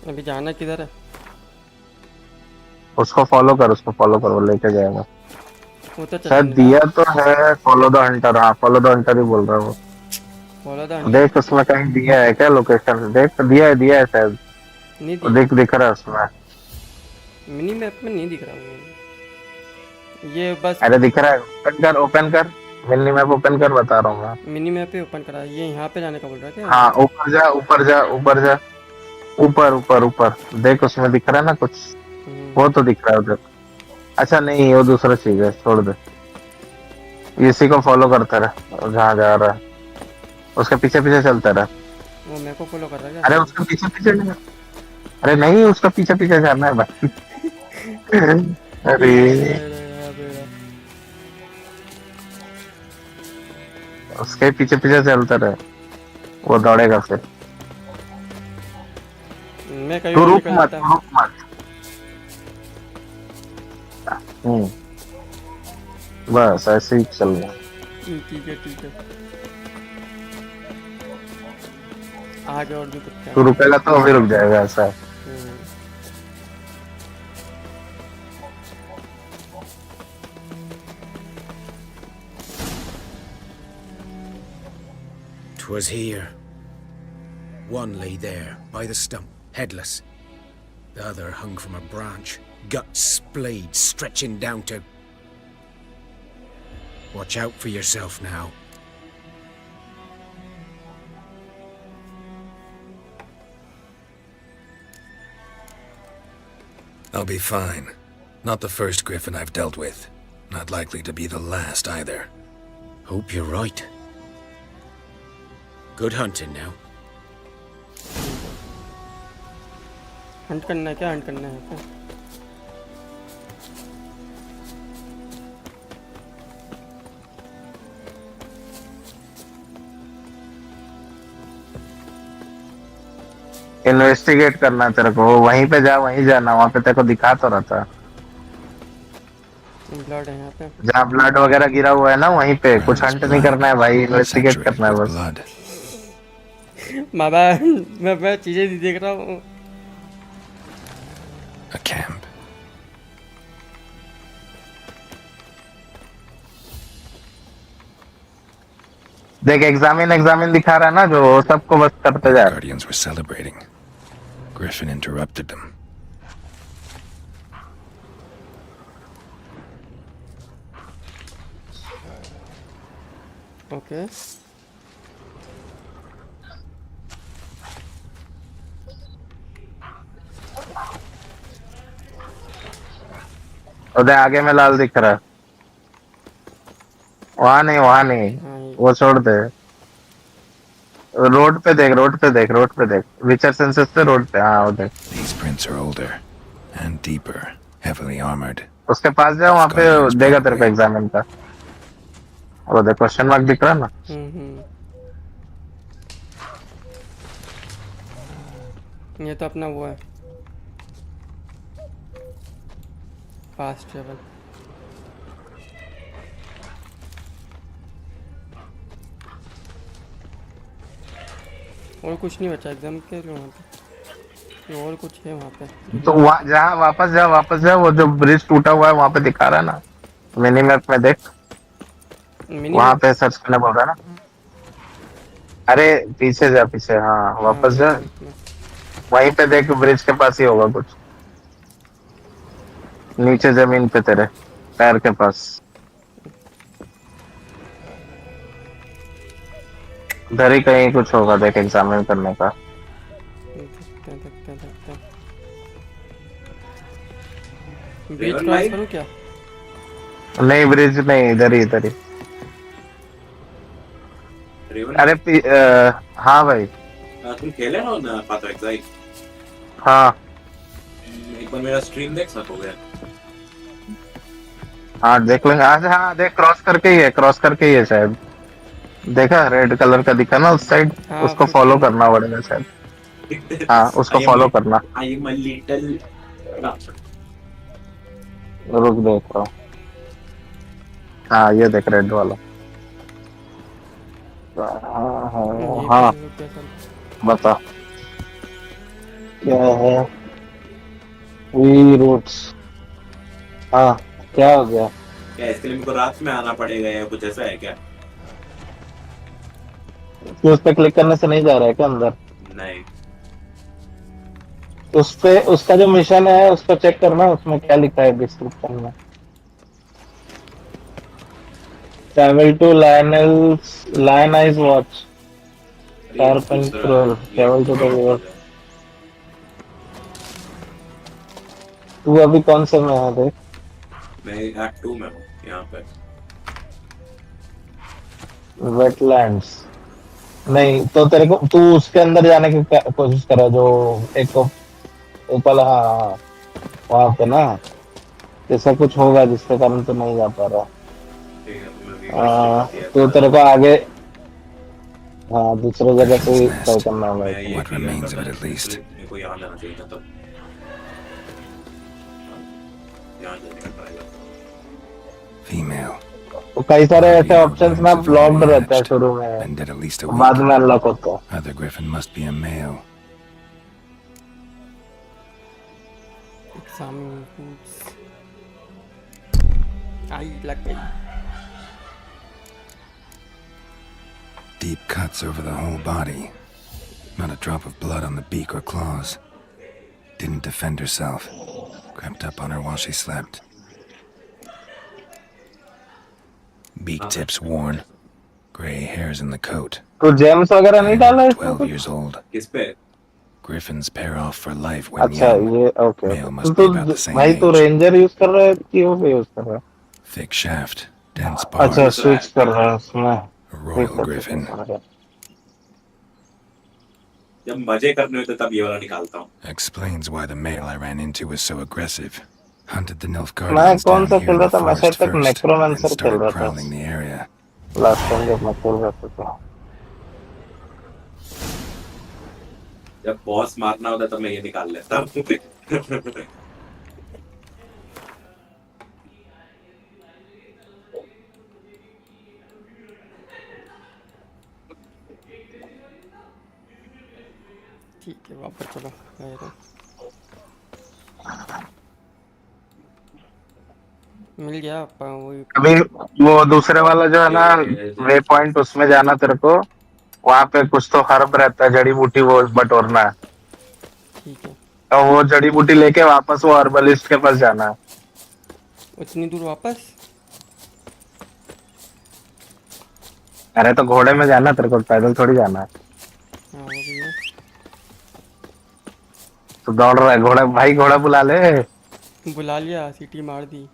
अभी जाना किधर है? उसको फॉलो कर, वो लेके जाएगा. वो तो शायद दिया तो है, फॉलो द हंटर. हाँ फॉलो द हंटर ही बोल रहा है वो. Follow the Hunter. देख उसमें कहीं दिया है क्या लोकेशन? देख दिया है शायद. नहीं दिख रहा है उसमें. मिनी मैप में नहीं दिख रहा वो. ये बस. अरे दिख रहा है. ओपन कर मिनी मैप ओपन कर, बता रहा हूँ मैं. मिनी मैप पे ओपन करा. ये यहाँ पे जाने का बोल रहा है क्या? हाँ ऊपर. देख उसमें दिख रहा है ना कुछ. वो तो दिख रहा है उधर. अच्छा नहीं वो दूसरा चीज है, छोड़ दे. इसी को फॉलो करता रहा जहाँ जा रहा है. उसके पीछे चलता रहा. वो मेरे को फॉलो कर रहा है. अरे उसके पीछे नहीं. अरे नहीं उसका पीछे जाना है भाई. अरे उसके पीछे चलता रहे, वो दौड़ेगा फिर. तू रुक मत. बस ऐसे ही चलना. ठीक है. आगे और भी कुछ. तू रुकेगा तो अभी रुक जाएगा ऐसा. Was here. One lay there, by the stump, headless. The other hung from a branch, guts splayed, stretching down to... Watch out for yourself now. I'll be fine. Not the first griffin I've dealt with. Not likely to be the last either. Hope you're right. Good hunting now. Hunt करना है क्या? Hunt करना है क्या? Investigate करना है तेरे को, वहीं पे जा, वहीं जाना, वहां पे तेरे को दिखा तो रहा था ब्लड है यहाँ पे। जहाँ ब्लड वगैरह गिरा हुआ है ना, वहीं पे कुछ हंट नहीं करना है भाई, इन्वेस्टिगेट saturated करना है with बस। blood. बाबा मैं चीजें नहीं देख रहा हूँ। A camp. देख एग्जामिन दिखा रहा है ना, जो सबको बस करते जा। Guardians were celebrating. Griffin interrupted them. Okay उधर आगे में लाल दिख रहा है, वहाँ नहीं, वो छोड़ दे। रोड पे देख, विचर सेंसेस पे रोड पे, हाँ वो देख। These prints are older and deeper, heavily armored. उसके पास जाओ, वहाँ पे देगा तेरे को एग्जामिन का। वो देख क्वेश्चन मार्क दिख रहा है ना। ये तो अपना वो है फास्ट ट्रेवल। और कुछ नहीं बचा एग्जाम के लिए वहाँ पे, और कुछ है वहाँ पे? तो वहाँ जहाँ वापस जा, वो जो ब्रिज टूटा हुआ है वहाँ पे दिखा रहा है ना, मिनी मैप में देख, वहाँ पे सर्च करने बोल रहा है ना। अरे पीछे जा, हाँ वापस जा, वहीं पे देख, ब्रिज के पास ही होगा कुछ, नीचे जमीन पे तेरे पैर के पास। उधर ही कहीं कुछ होगा, देख एग्जामिन करने का। ब्रिज क्रॉस करूँ क्या? नहीं ब्रिज नहीं, इधर ही। अरे हाँ भाई। तुम खेले ना पाथ ऑफ एग्जाइल? हाँ एक बार मेरा स्ट्रीम देख सकोगे? हाँ देख लेंगे आज। हाँ देख, क्रॉस करके ही है शायद, देखा रेड कलर का दिखा ना उस साइड, उसको फॉलो करना पड़ेगा शायद। हाँ उसको फॉलो करना। आई एम अ लिटिल रुक देख रहा हूँ। हाँ ये देख रेड वाला। हाँ बता क्या है? वी रूट्स। हाँ क्या हो गया? क्या इसके लिए मुझको रात में आना पड़ेगा या कुछ ऐसा है क्या? उस पे क्लिक करने से नहीं जा रहा है क्या अंदर? नहीं, उस पे उसका जो मिशन है उसको चेक करना, उसमें क्या लिखा है डिस्क्रिप्शन में। Travel to lion eyes watch, sharp and cruel, travel to the river. तू अभी कौन से में है देख? मैं एक्ट 2 में हूँ यहाँ पे। वेटलैंड्स नहीं तो तेरे को, तू उसके अंदर जाने की कोशिश कर रहा है, जो एक ऊपर। हाँ वहाँ पे ना ऐसा कुछ होगा जिसके कारण तो नहीं जा पा रहा। तो तेरे को आगे हाँ दूसरे जगह से ट्राई करना होगा। What remains of it at least. मेरे को यहाँ जाना चाहिए था तब। यहाँ जाने का पड़ेगा। Female. तो कई सारे ऐसे ऑप्शंस ना ब्लॉक्ड रहते हैं शुरू में, Been dead at least a बाद week. में अनलॉक होता है। Other Griffin must be a male. Examining foods. आई लग गई। Deep cuts over the whole body. Not a drop of blood on the beak or claws. Didn't defend herself. Crept up on her while she slept. Beak tips worn. Gray hairs in the coat. तो James वगैरह नहीं डाला है? 12 years old. किस पे? Griffins pair off for life when अच्छा young. ये okay. Male must be about the same भाई तू age. रेंजर यूज कर रहा है कि वो यूज कर रहा है? Thick shaft. Dense अच्छा barbs. स्विच कर रहा है उसमें। A royal griffin. जब मजे करने होते तब ये वाला निकालता हूँ. Explains why the male I ran into was so aggressive. Hunted the मैं Nilfgaardians कौन down सा here खेल in रहा the था? मैं शायद forest तक first, then नेक्रोमेंसर खेल started रहा था prowling the area. Last time जब मैं खेल रहा था तो। जब बॉस मारना होता तब मैं ये निकाल लेता हूँ. ठीक है वापस चलो गए तो मिल गया वही अभी वो दूसरे वाला जो है ना वे पॉइंट, उसमें जाना तेरे को। वहां पे कुछ तो हर्ब रहता है, जड़ी बूटी, वो बटोरना है। ठीक है। तो वो जड़ी बूटी लेके वापस वो हर्बलिस्ट के पास जाना है। उतनी दूर वापस? अरे तो घोड़े में जाना तेरे को, पैदल थोड़ी जाना है। हाँ वो भी है। तो दौड़ रहा है घोड़ा भाई, घोड़ा बुला ले। बुला लिया, सीटी मार दी।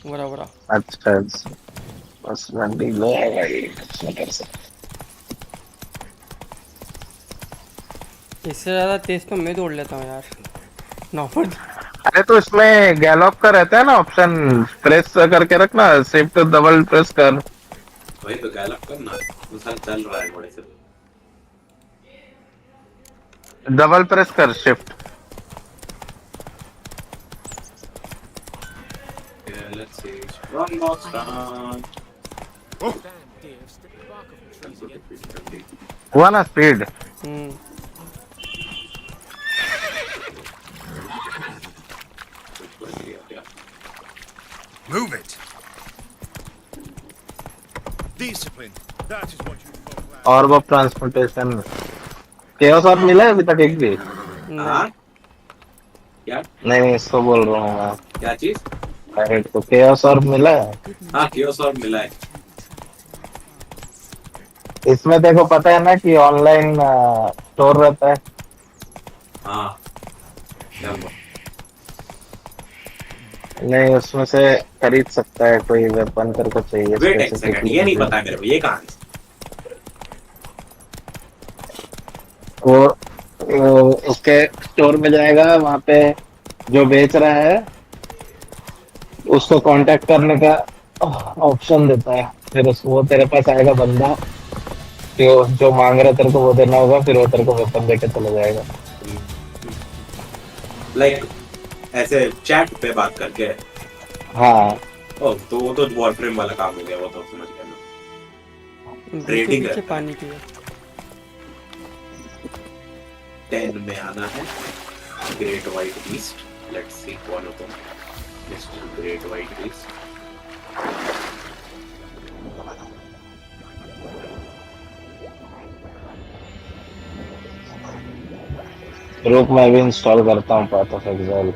वरा वरा। अच्छा बस मंडी लो भाई, इससे ज़्यादा तेज तो मैं दौड़ लेता हूँ यार नॉर्मल। अरे तो इसमें गैलॉप का रहता है ना ऑप्शन, प्रेस करके रखना, शिफ्ट डबल प्रेस कर। वही तो गैलप करना, इंसान चल रहा है घोड़े से। डबल प्रेस कर shift. Let's see. Run box down. हुआ ना speed? Move it. Discipline. That is what you call. और वो ट्रांसपोर्टेशन केओस और मिला है अभी तक एक भी? हाँ क्या? नहीं इसको बोल रहा हूँ मैं। क्या चीज? अरे तो केओस और मिला है? हाँ केओस और मिला है। इसमें देखो पता है ना कि ऑनलाइन स्टोर रहता है। हाँ क्या हुआ? नहीं उसमें से खरीद सकता है कोई वेपन तेरे को चाहिए। वेट एक सेकंड, ये नहीं पता है मेरे को, ये कहाँ है? वो उसके स्टोर में जाएगा, वहाँ पे जो बेच रहा है उसको कांटेक्ट करने का ऑप्शन देता है। फिर वो तेरे पास आएगा बंदा, जो मांग रहा है तेरे को वो देना होगा, फिर वो तेरे को वेपन देके चला जाएगा। लाइक ऐसे चैट पे बात करके? हाँ ओ तो वो तो वॉरफ्रेम वाला काम हो गया, वो तो समझ गया मैं। ट्रेडिंग है। पानी की 10 में आना है great white beast. Let's see कौन होता है मिस्टर ग्रेट वाइट बीस्ट। रुक मैं भी इंस्टॉल करता हूँ पाथ ऑफ एग्जाइल।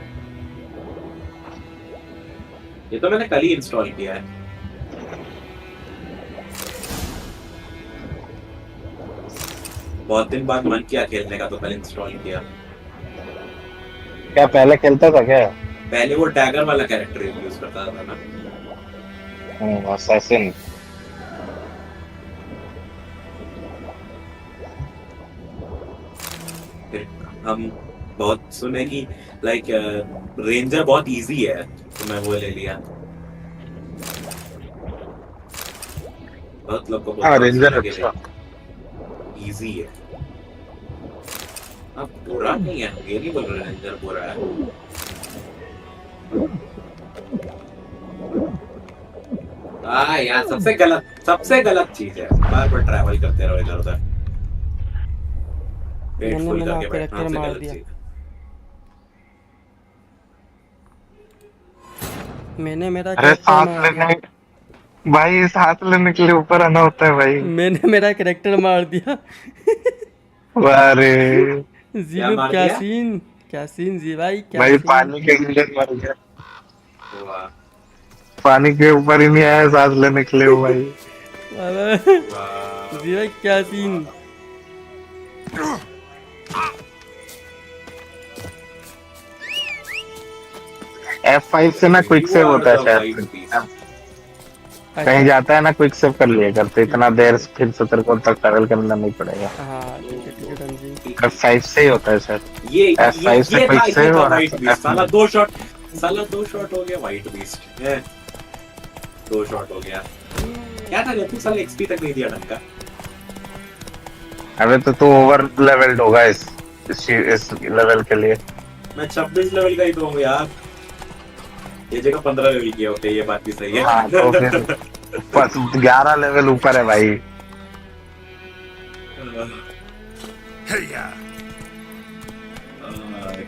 ये तो मैंने कल ही इंस्टॉल किया है। बहुत दिन बाद मन किया खेलने का तो कल इंस्टॉल किया। क्या पहले खेलता था क्या? पहले वो डैगर वाला कैरेक्टर यूज करता था ना। असैसिन। हम बहुत सुने कि लाइक रेंजर बहुत इजी है, तो मैं वो ले लिया। बहुत लोग को रेंजर अच्छा इजी है। अब बुरा नहीं है, ये नहीं बोल रहे रेंजर बुरा है। यार सबसे गलत चीज है, बार बार ट्रैवल करते रहो इधर उधर, पेट फुल करके बैठना सबसे गलत चीज। मैंने मेरा सांस लेने भाई, सांस लेने के लिए ऊपर आना होता है भाई। मैंने मेरा कैरेक्टर मार दिया। अरे जीलू क्या सीन जी भाई, क्या भाई पानी के अंदर मर गया। पानी के ऊपर ही नहीं आया सांस लेने के लिए भाई। जी भाई क्या सीन। F5 से ना क्विक सेव होता है शायद, कहीं जाता है ना क्विक सेव कर लिया करते, इतना देर फिर से तेरे को तक ट्रैवल करना नहीं पड़ेगा। हाँ ठीक है F5 से ही होता है सर। ये F5 से था, क्विक ये सेव था और व्हाइट बीस्ट। साला F5 दो शॉट हो गया व्हाइट बीस्ट। 2 शॉट हो गया। क्या था जब तू साला एक्सपी तक नहीं दिया ढंग का। अबे तो तू ओवर लेवल्ड होगा इस लेवल के लिए। मैं 26 लेवल का ही तो हूँ यार। ये जगह 15 लेवल की होते, ये बात भी सही है। हाँ तो फिर 11 लेवल ऊपर है भाई।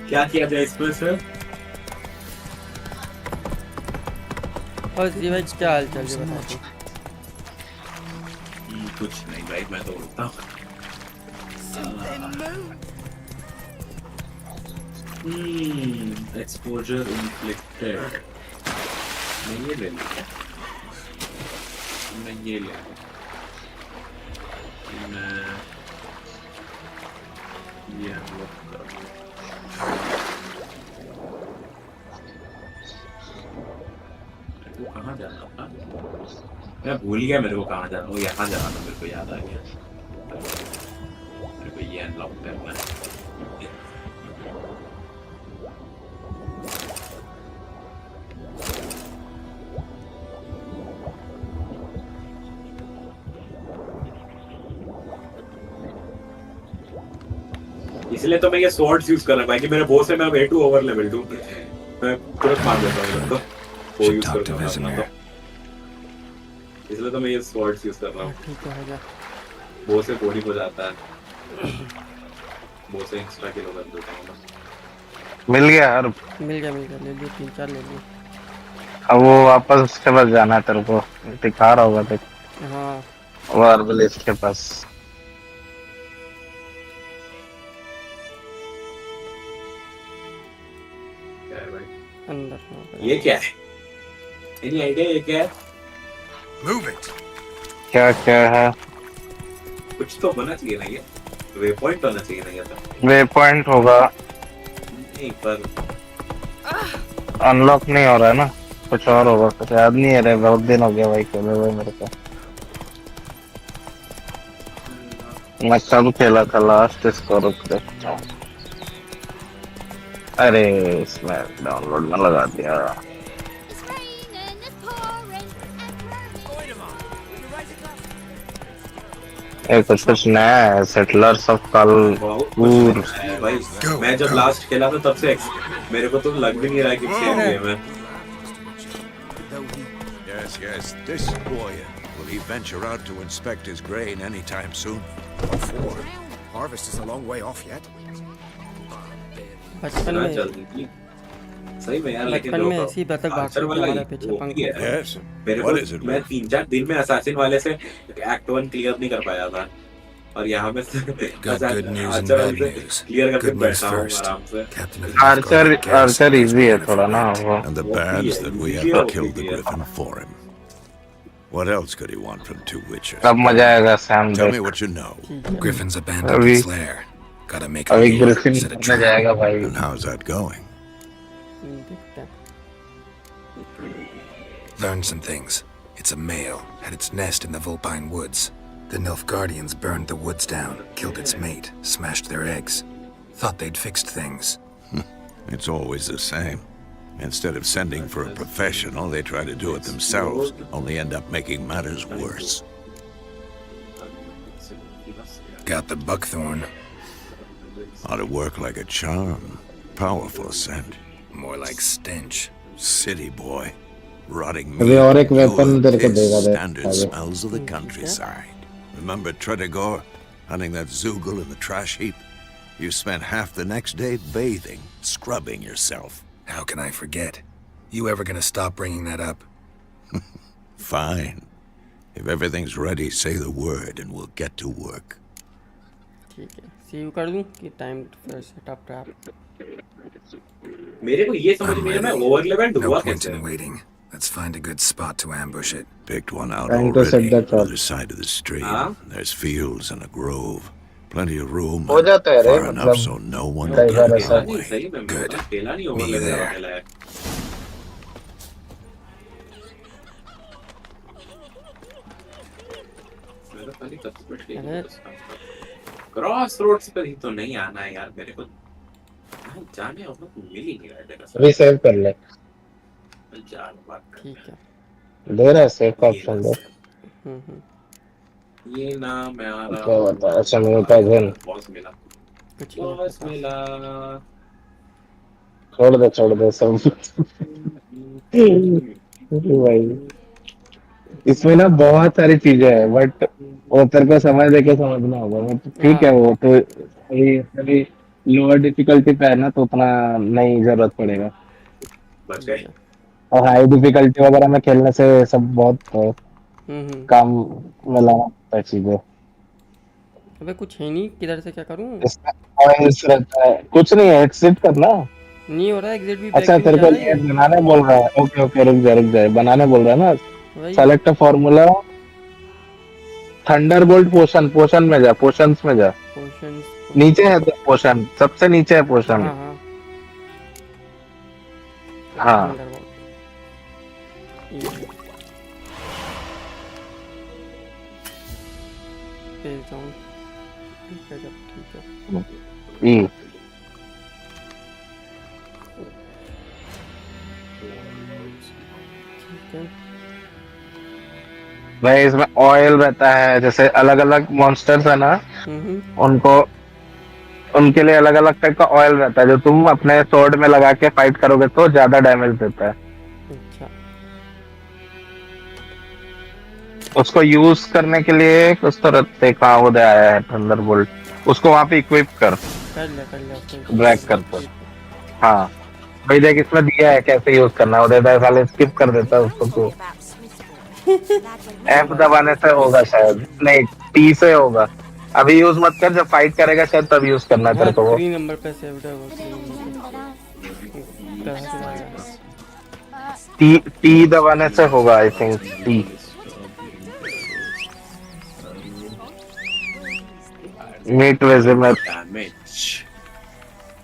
क्या किया जाए इसमें से? और जी भाई क्या हाल चाल है बता दो। कुछ नहीं भाई, मैं तो उठता हूँ। Exposure inflicted. मैं ये ले लूँगा। मैं ये ले लूँगा। मैं ये अनलॉक करूँगा। मेरे को कहाँ जाना था? मैं भूल गया मेरे को कहाँ जाना। वो यहाँ जाना था, मेरे को याद आ गया। मेरे को ये अनलॉक करना है। इसलिए तो मैं ये स्वॉर्ड्स यूज कर रहा हूँ कि मेरे बॉस है, मैं अब A2 ओवर लेवल 2 मैं तुरंत मार देता हूँ तो वो यूज कर रहा हूँ। इसलिए तो मैं ये स्वॉर्ड्स यूज कर रहा हूँ। ठीक है जा। बॉस से बॉडी हो जाता है। बॉस से एक्स्ट्रा किलो कर देता हूँ मैं। मिल गया यार। मिल गया ले लियो 3-4 ले लियो। अब वो वापस उसके पास जाना है तेरे को, दिखा रहा होगा देख। हाँ वो अर्बलिस्ट के पास। अंदर। ये क्या है? एनी आइडिया ये क्या है? Move it. क्या है? कुछ तो होना चाहिए ना ये। वे पॉइंट होना चाहिए ना ये तो। वे पॉइंट होगा। नहीं पर अनलॉक नहीं हो रहा है ना, कुछ और होगा। कुछ याद नहीं है रे, बहुत दिन हो गया भाई खेले हुए मेरे को। मैं कब खेला था लास्ट इसको, रुक देखता हूँ। अरे इसमें डाउनलोड में लगा दिया। ये कुछ नया है, सेटलर्स ऑफ कालपूर। भाई मैं जब लास्ट खेला था तब से मेरे को तो लग भी नहीं रहा कि सेम गेम है। Yes, this boy. Will he venture out to inspect his grain anytime soon? Before. Harvest is a long way off yet. बचपन में सही में यार, लेकिन बचपन में ऐसी बतख भागती थी हमारे पीछे पंख। Yes. मेरे What को is it? मैं 3-4 दिन में असैसिन वाले से एक्ट 1 क्लियर नहीं कर पाया था, और यहाँ में Got good news and bad news. Clear करके Good news बैठा हूँ first. आराम से। आर्चर इजी है थोड़ा ना वो। And the bad's that we have to kill the griffin for him. What else could he want from 2 witches? अब मजा आएगा Sam. Tell me what you know. Griffin's abandoned its lair. Gotta make a अभी lure, Griffin set a में trap. जाएगा भाई। And how's that going? Learned some things. It's a male, had its nest in the Vulpine Woods. The Nilfgaardians burned the woods down, killed its mate, smashed their eggs. Thought they'd fixed things. It's always the same. Instead of sending for a professional, they try to do it themselves, only end up making matters worse. Got the buckthorn. Ought to work like a charm. Powerful scent. More like stench. City boy. Rotting अभी और एक weapon तेरे को देगा रे। standard smells of the countryside. Remember Tredegor, hunting that Zoogle in the trash heap? You spent half the next day bathing, scrubbing yourself. How can I forget? You ever gonna stop bringing that up? Fine. If everything's ready, say the word and we'll get to work. ठीक है, save कर दूं कि time for setup trap. मेरे को ये समझ नहीं आ रहा, मैं ओवर लेवल हुआ कैसे? Waiting. Let's find a good spot to ambush it. Picked one out Trying to set already, that on up. the side of the stream. There's fields and a grove. Plenty of room. हो जाता है रे, Far enough so no one कई will bar get ऐसा। away. Good. खेला नहीं over Me level there. खेला है। अरे क्रॉस रोड्स पर ही तो नहीं आना है यार मेरे को। कहाँ जाने और मिल ही नहीं रहा है जगह से। अभी सेव कर ले। जान बात ठीक है। दे रहा है सेव का ऑप्शन दे। ये ना मैं आ रहा क्या हूँ। बता। अच्छा मेरे पास है। बॉस मिला। कुछ बॉस मिला। छोड़ दे सब। भाई इसमें ना बहुत सारी चीजें हैं बट वो तेरे को समझ दे के समझना होगा। मतलब ठीक है वो तो अभी लोअर डिफिकल्टी पे है ना तो उतना नहीं जरूरत पड़ेगा। बच गए। और हाई डिफिकल्टी वगैरह में खेलने से सब बहुत काम में लाना पड़ता है चीजें। अबे कुछ है नहीं, किधर से क्या करूं? इसमें ऑयल्स रहता है। कुछ नहीं है एग्जिट करना। नहीं हो रहा, एग्जिट भी बैक अच्छा भी नहीं तेरे जा को रहा ये ये। बनाने बोल रहा है। ओके ओके रुक जा बनाने बोल रहा है ना। वही सेलेक्ट अ फॉर्मूला थंडरबोल्ट पोशन में जा। पोशंस में जा। पोशंस। नीचे है तो पोशन सबसे नीचे है पोशन। हाँ हाँ हाँ थंडरबोल्ट। Page down. ठीक है जब ठीक है। ई ठीक है। भाई इसमें ऑयल रहता है। जैसे अलग अलग मॉन्स्टर्स है ना उनको उनके लिए अलग अलग टाइप का ऑयल रहता है जो तुम अपने स्वॉर्ड में लगा के फाइट करोगे तो ज्यादा डैमेज देता है। अच्छा उसको यूज करने के लिए कुछ तो रखते कहाँ वो दे आया है थंडरबोल्ट। उसको वहां पे इक्विप कर कर ड्रैग कर तो। हाँ भाई देख इसमें दिया है कैसे यूज करना। वो देता है साले स्किप कर देता है उसको तो। एफ दबाने से होगा शायद। नहीं टी से होगा। अभी यूज मत कर जब फाइट करेगा शायद तब यूज करना तेरे को वो। 3 नंबर पे सेव्ड है वो 3 नंबर पे। टी दबाने से होगा आई थिंक टी। मीट वेजिमर डैमेज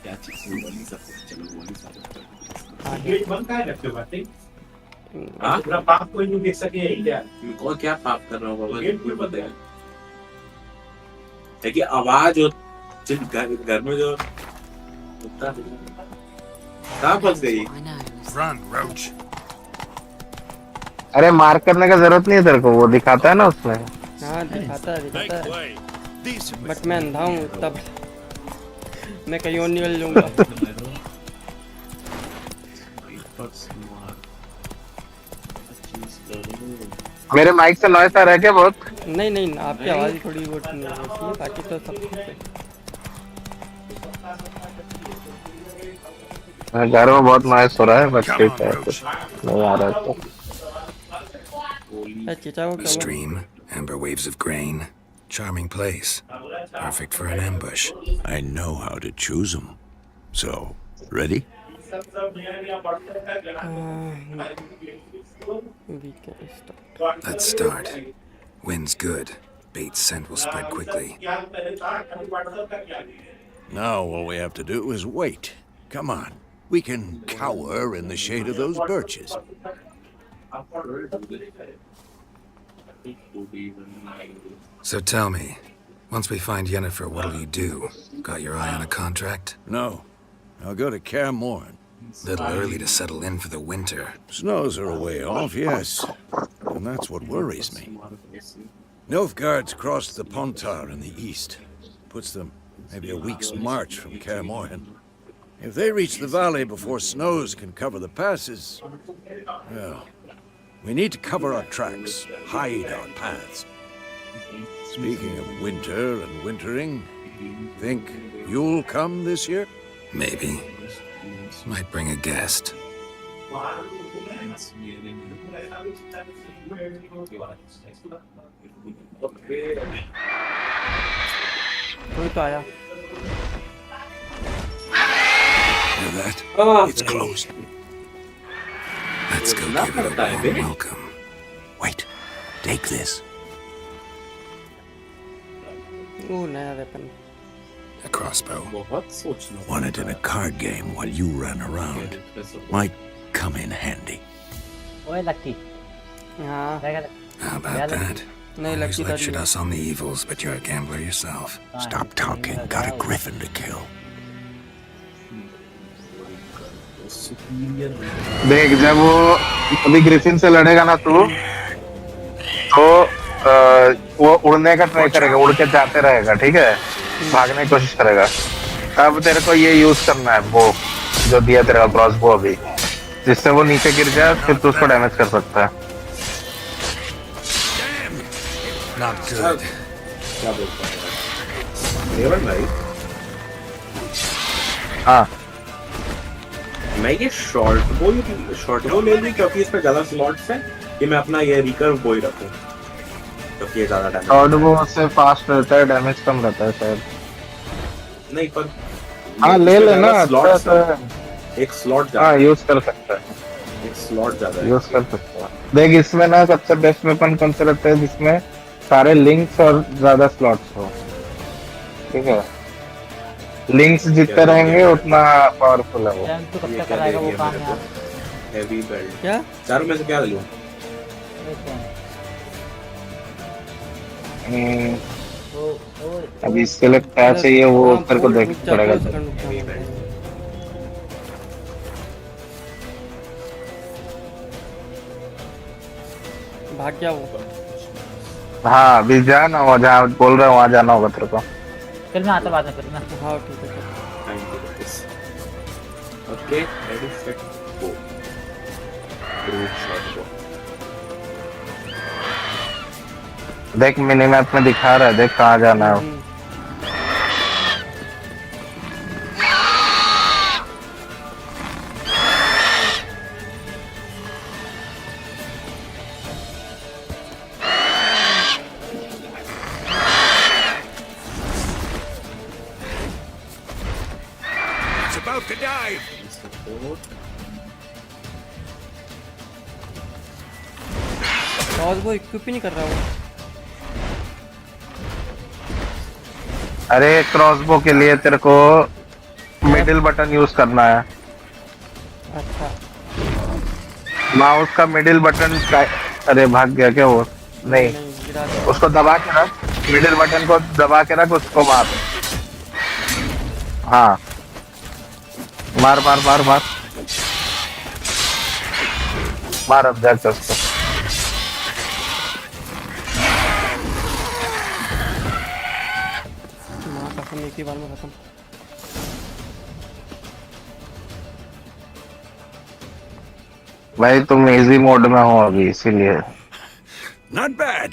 क्या चीज बोली सब चलो बोली सब गेट बंद का है रखते बातें। हां पूरा पाप कोई नहीं देख सके है क्या? कौन क्या पाप कर रहा हो बाबा? गेट कोई पता है कि आवाज हो जिन घर में जो कुत्ता कहां फंस गई? Run, Roach. अरे मार्क करने का जरूरत नहीं है तेरे को वो दिखाता है ना उसमें। हाँ दिखाता है बट मैं अंधा हूँ तब मैं कहीं और निकल जाऊंगा। मेरे माइक से नॉइस आ रहा है क्या बहुत? नहीं नहीं आपकी आवाज़ ही थोड़ी बहुत नहीं है बाकी तो सब ठीक है। घर में बहुत नॉइस हो रहा है बट ठीक है कुछ नहीं आ रहा है तो। A stream, amber waves of grain. Charming place. Perfect for an ambush. I know how to choose them. So, ready? Let's start. Wind's good. Bait's scent will spread quickly. Now all we have to do is wait. Come on. We can cower in the shade of those birches. So tell me, once we find Yennefer, what'll you do? Got your eye on a contract? No. I'll go to Kaer Morhen. Little early to settle in for the winter. Snows are a way off, yes. And that's what worries me. Nilfgaard's crossed the Pontar in the east. Puts them maybe a week's march from Kaer Morhen. If they reach the valley before snows can cover the passes, well, we need to cover our tracks, hide our paths. Speaking of winter and wintering, think you'll come this year? Maybe. Might bring a guest. कोई तो आया। Hear that? It's closed. Let's go give it a warm welcome. Wait, take this. ओह नया weapon. A crossbow. Won it in a card game while you ran around. Might come in handy. ओए लक्की। हाँ। How about that? नहीं Always lucky lectured us on the evils, but you're a gambler yourself. Stop talking. Got a griffin to kill. देख जब वो अभी Griffin से लड़ेगा ना तू तो वो उड़ने का ट्राई करेगा, उड़ के जाते रहेगा, ठीक है, भागने की कोशिश करेगा। तब तेरे को ये यूज करना है वो जो दिया तेरा क्रॉस बो अभी, जिससे वो नीचे गिर जाए, फिर तू उसको डैमेज कर सकता है। Not good. क्या बोलता है रेवन भाई? हाँ मैं ये शॉर्ट बो ले लूं क्योंकि इसमें ज्यादा स्लॉट्स हैं, कि मैं अपना ये रिकर्व बो ही रखूं क्योंकि ये ज्यादा डैमेज शॉर्ट बो से फास्ट रहता है, डैमेज कम रहता है शायद। नहीं पर हाँ ले लेना, स्लॉट्स एक स्लॉट ज्यादा, हाँ यूज कर सकता है, एक स्लॉट ज्यादा है, यूज कर सकता है। देख इसमें ना सबसे बेस्ट वेपन कौन सा रहता है, जिसमें सारे लिंक्स और ज्यादा स्लॉट्स हो, ठीक है। लिंक्स जितने रहेंगे उतना पावरफुल है वो। तू कब तक कराएगा वो काम यार? हेवी बेल्ट क्या चारों में से क्या लूं? अभी इसके लिए क्या चाहिए वो तेरे को देखना पड़ेगा। भाग गया वो। हाँ अभी जा ना, वो जहाँ बोल रहा है वहाँ जाना होगा तेरे को। चल मैं आता बाद में फिर मैं। हाँ ठीक है। Okay ready set go. Group shot go. देख मिनी मैप में दिखा रहा है, देख कहाँ जाना है। About to dive. और वो इक्विप ही नहीं कर रहा वो। अरे क्रॉसबो के लिए तेरे को मिडिल बटन यूज करना है। अच्छा माउस का मिडिल बटन का। अरे भाग गया क्या वो? नहीं उसको दबा के रख, मिडिल बटन को दबा के रख, उसको मार। हाँ मार मार मार मार मार, अब जाके उसको। खत्म, एक ही बार में खत्म। भाई तुम इजी मोड में हो अभी, इसीलिए Not bad.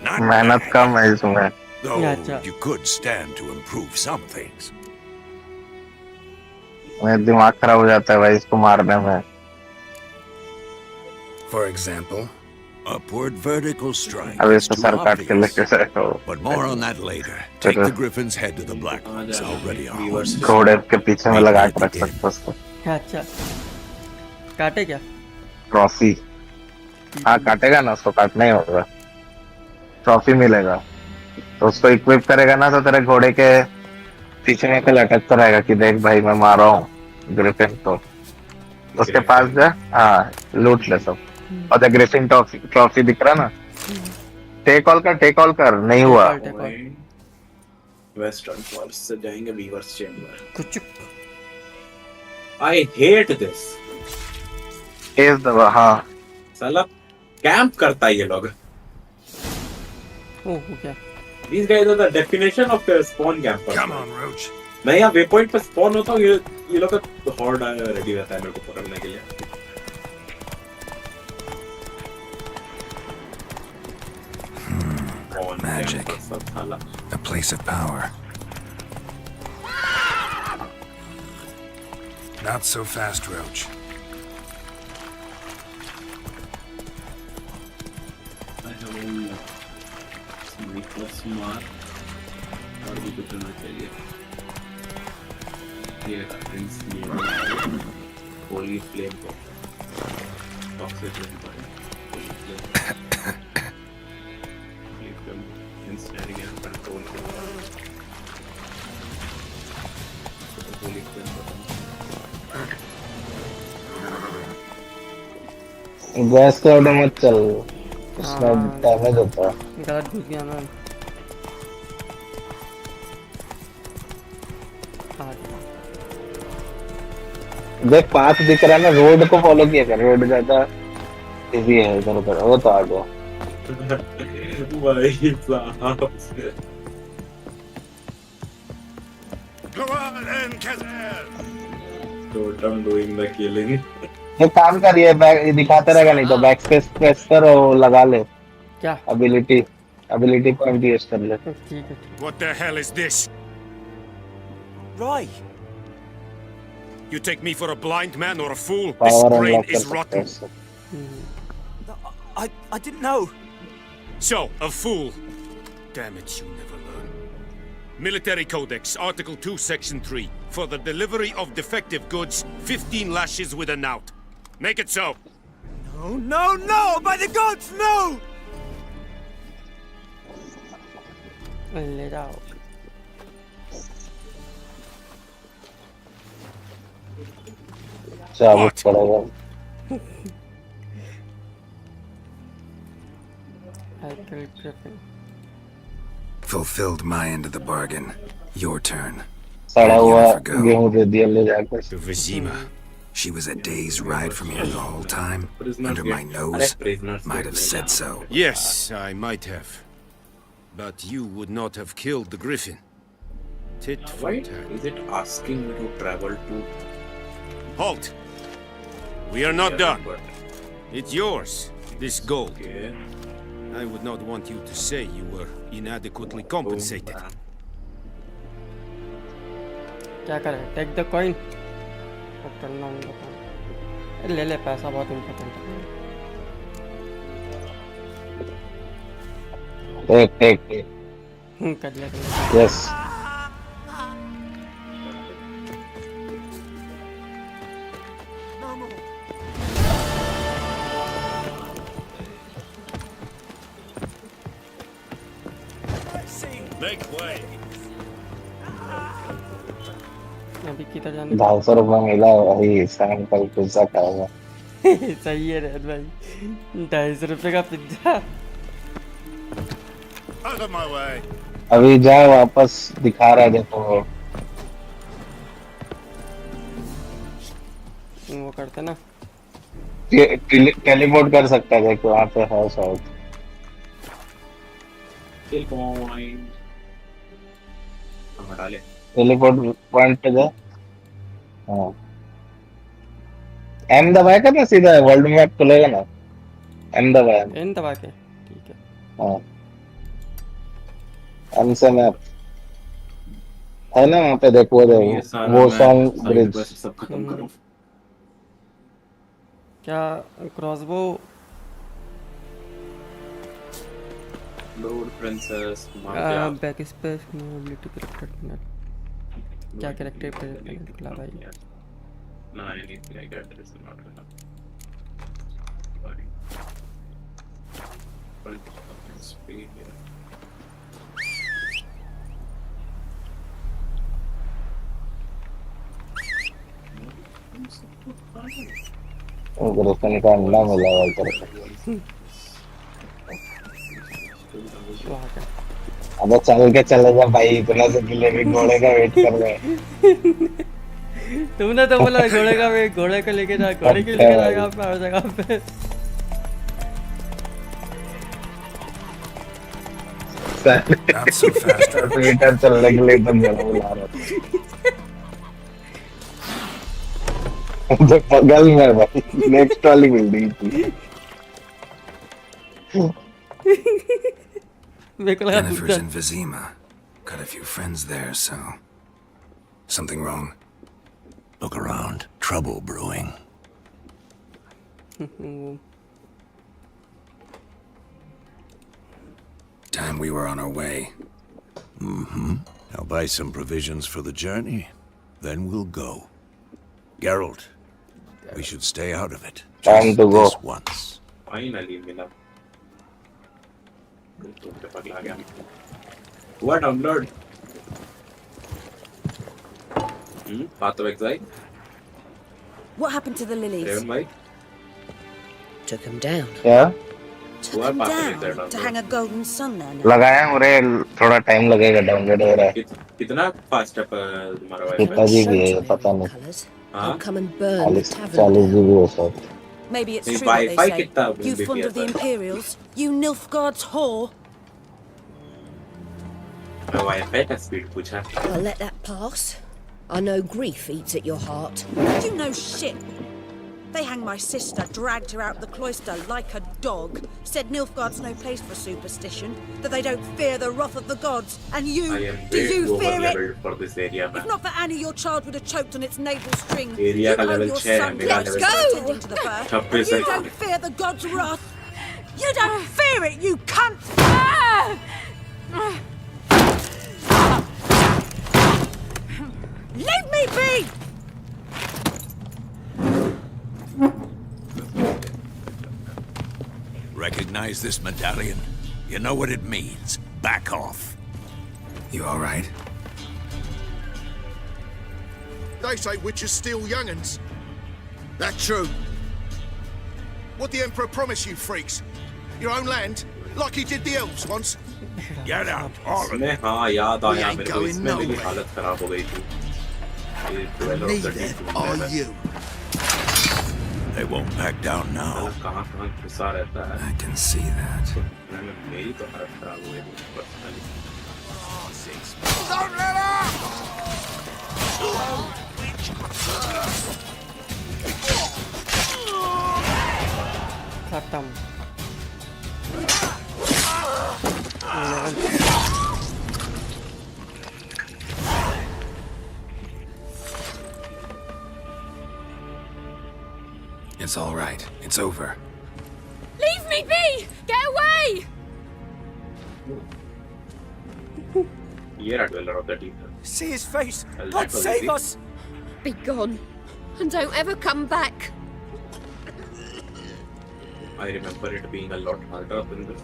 Not मेहनत bad. कम है इसमें। Though अच्छा। you could stand to improve some things. मेरा दिमाग खराब हो जाता है भाई इसको मारने में। For example, Upward vertical strike. अब is इसको too सर काट के obvious. लेके जाए तो But more on that later. Take the griffin's head to the black ones. Already on horses. घोड़े के पीछे में लगा के रख सकते उसको। अच्छा काटे क्या? ट्रॉफी। हाँ काटेगा ना, उसको काटना ही होगा, ट्रॉफी मिलेगा। तो उसको इक्विप करेगा ना तो तेरे घोड़े के पीछे में लटकता रहेगा कि देख भाई मैं मार रहा हूँ ग्रिफिन। तो उसके पास जा, हाँ लूट ले सब। और द ग्रिफिन ट्रॉफी दिख रहा ना, टेक ऑल कर, नहीं हुआ। वेस्टर्न फॉल्स से जाएंगे weavers chamber. I hate this. S दबा, हाँ साला कैंप करता है ये लोग। ओह क्या? These guys are the definition of the spawn camper. Come on, Roach. मैं यहाँ वे पॉइंट पे स्पॉन होता हूँ, ये लोग का हॉर्ड रेडी रहता है मेरे को पकड़ने के लिए। magic. A place of power. Not so fast, Roach. और भी कुछ होना चाहिए। ये होली फ्लेम को टॉक्सिक फ्लेम पर instant game control Holi flame gas cloud मत चल। इसमें डैमेज होता है। गलत घुस गया ना। देख पाथ दिख रहा है ना, रोड को फॉलो किया कर, रोड ज्यादा इजी है इधर उधर। वो तो आ गया भाई साहब। Go on then, Kazir. Totem doing the killing. ये काम कर रही है, बैक दिखाते रहेगा, नहीं तो बैक स्पेस प्रेस कर और लगा ले क्या एबिलिटी पॉइंट यूज कर ले। ठीक है। What the hell is this? Roy! You take me for a blind man or a fool? This Power brain unlock is कर rotten. सकते हैं। I didn't know. So, a fool. Damn it, you never learn. Military Codex, Article 2, Section 3. For the delivery of defective goods, 15 lashes with a knout. Make it so. No, no, no! By the gods, no! ले जाओ। चाबुक पड़ेगा। Fulfilled my end of the bargain. Your turn. सड़ा Where'd you हुआ ever go? गेहूं दे दिया ले जाकर। To Vizima. She was a day's ride from here the whole time, under my nose. Might have said so. Yes, I might have. But you would not have killed the griffin. Tit for Why tat. is it asking me to travel to? Halt! We are not Yeah, done. but- It's yours, this gold. Okay. I would not want you to say you were inadequately compensated. क्या करें? Take the coin. ले ले, पैसा बहुत important है। Take कर लिया। Yes Make way. अभी किधर जाने? 250 रुपये मिला वही शाम का पिज्जा खाएगा। सही है रेड भाई, 250 रुपये का pizza. Out of my way. अभी जा वापस दिखा रहा है देखो। वो करते ना, टेलीपोर्ट कर सकता है, देखो वहाँ पे है शायद। टेलीपोर्ट पॉइंट पे जा। हाँ एम दबाएगा ना, सीधा वर्ल्ड मैप खुलेगा ना। एम दबाया, एन दबा के, ठीक है। हाँ एम से मैप है ना वहाँ पे, देखो वो सॉन्ग ब्रिज। सब खत्म करो। क्या crossbow? Lord princess back space ability character. क्या कैरेक्टर खुला भाई? No, anything like that is not enough. Sorry. But speed here. Griffin का अंडा मिला हुआ इधर। अबे चल के चले जा भाई, इतना से के लिए भी घोड़े का वेट कर रहे। तुमने तो बोला घोड़े का वेट, घोड़े को लेके जा, घोड़े के लेके जाएगा आप हर जगह पे। Not so fast. ट्विटर चलने के लिए तुम जरा बुला रहे हो। बगल में भाई, नेक्स्ट वाली बिल्डिंग थी। Jennifer's in Vizima. Got a few friends there, so... Something wrong? Look around. Trouble brewing. Time we were on our way. Mm-hmm. I'll buy some provisions for the journey. Then we'll go. Geralt, we should stay out of it. Time Just to go. this once. Finally, मिला। What download? Path of Exile. What happened to the lilies? Raven bhai. Took them down. Yeah. took him down to hang a golden sun there now. लगाया मुझे थोड़ा time लगेगा download हो रहा है कितना fast है तुम्हारा कितना जीबी है पता नहीं I'll come and burn the tavern 40 GB है sir Maybe it's true what they say. You fond of the Imperials? You Nilfgaard's whore? Wi-Fi का speed पूछा I'll let that pass. I know grief eats at your heart. You know shit. They hanged my sister, dragged her out of the cloister like a dog, said Nilfgaard's no place for superstition, that they don't fear the wrath of the gods, and you, do you fear it? For this area, If not for Annie, your child would have choked on its navel string. Area You का owe level your 6 है, son मेरा let's level go! Attending to the birth. And you don't fear the gods' wrath. You don't fear it, you cunt! Leave me be! Recognize this medallion? You know what it means. Back off. You all right? They say witches steal young'uns. That true? What the Emperor promise you freaks? Your own land? Like he did the elves once? Get out, all of मैं हाँ याद आया मेरे को इसमें मेरी हालत खराब हो गई थी Neither are you. They won't back down now. कहाँ घुसा रहता है I can see that. मेरी तो हालत खराब हो गई Don't let up! खत्म It's all right. It's over. Leave me be! Get away! ये रहा dweller of the deep See his face! God save us! Be gone, and don't ever come back. I remember it being a lot harder than this.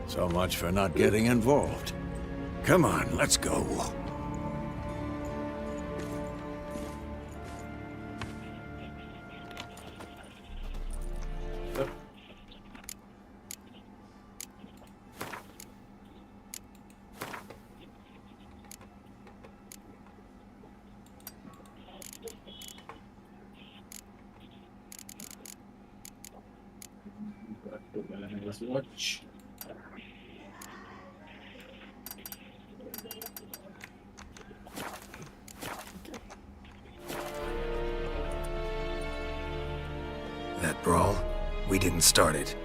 So much for not getting involved. Come on, let's go. Let's watch. That brawl, we didn't start it.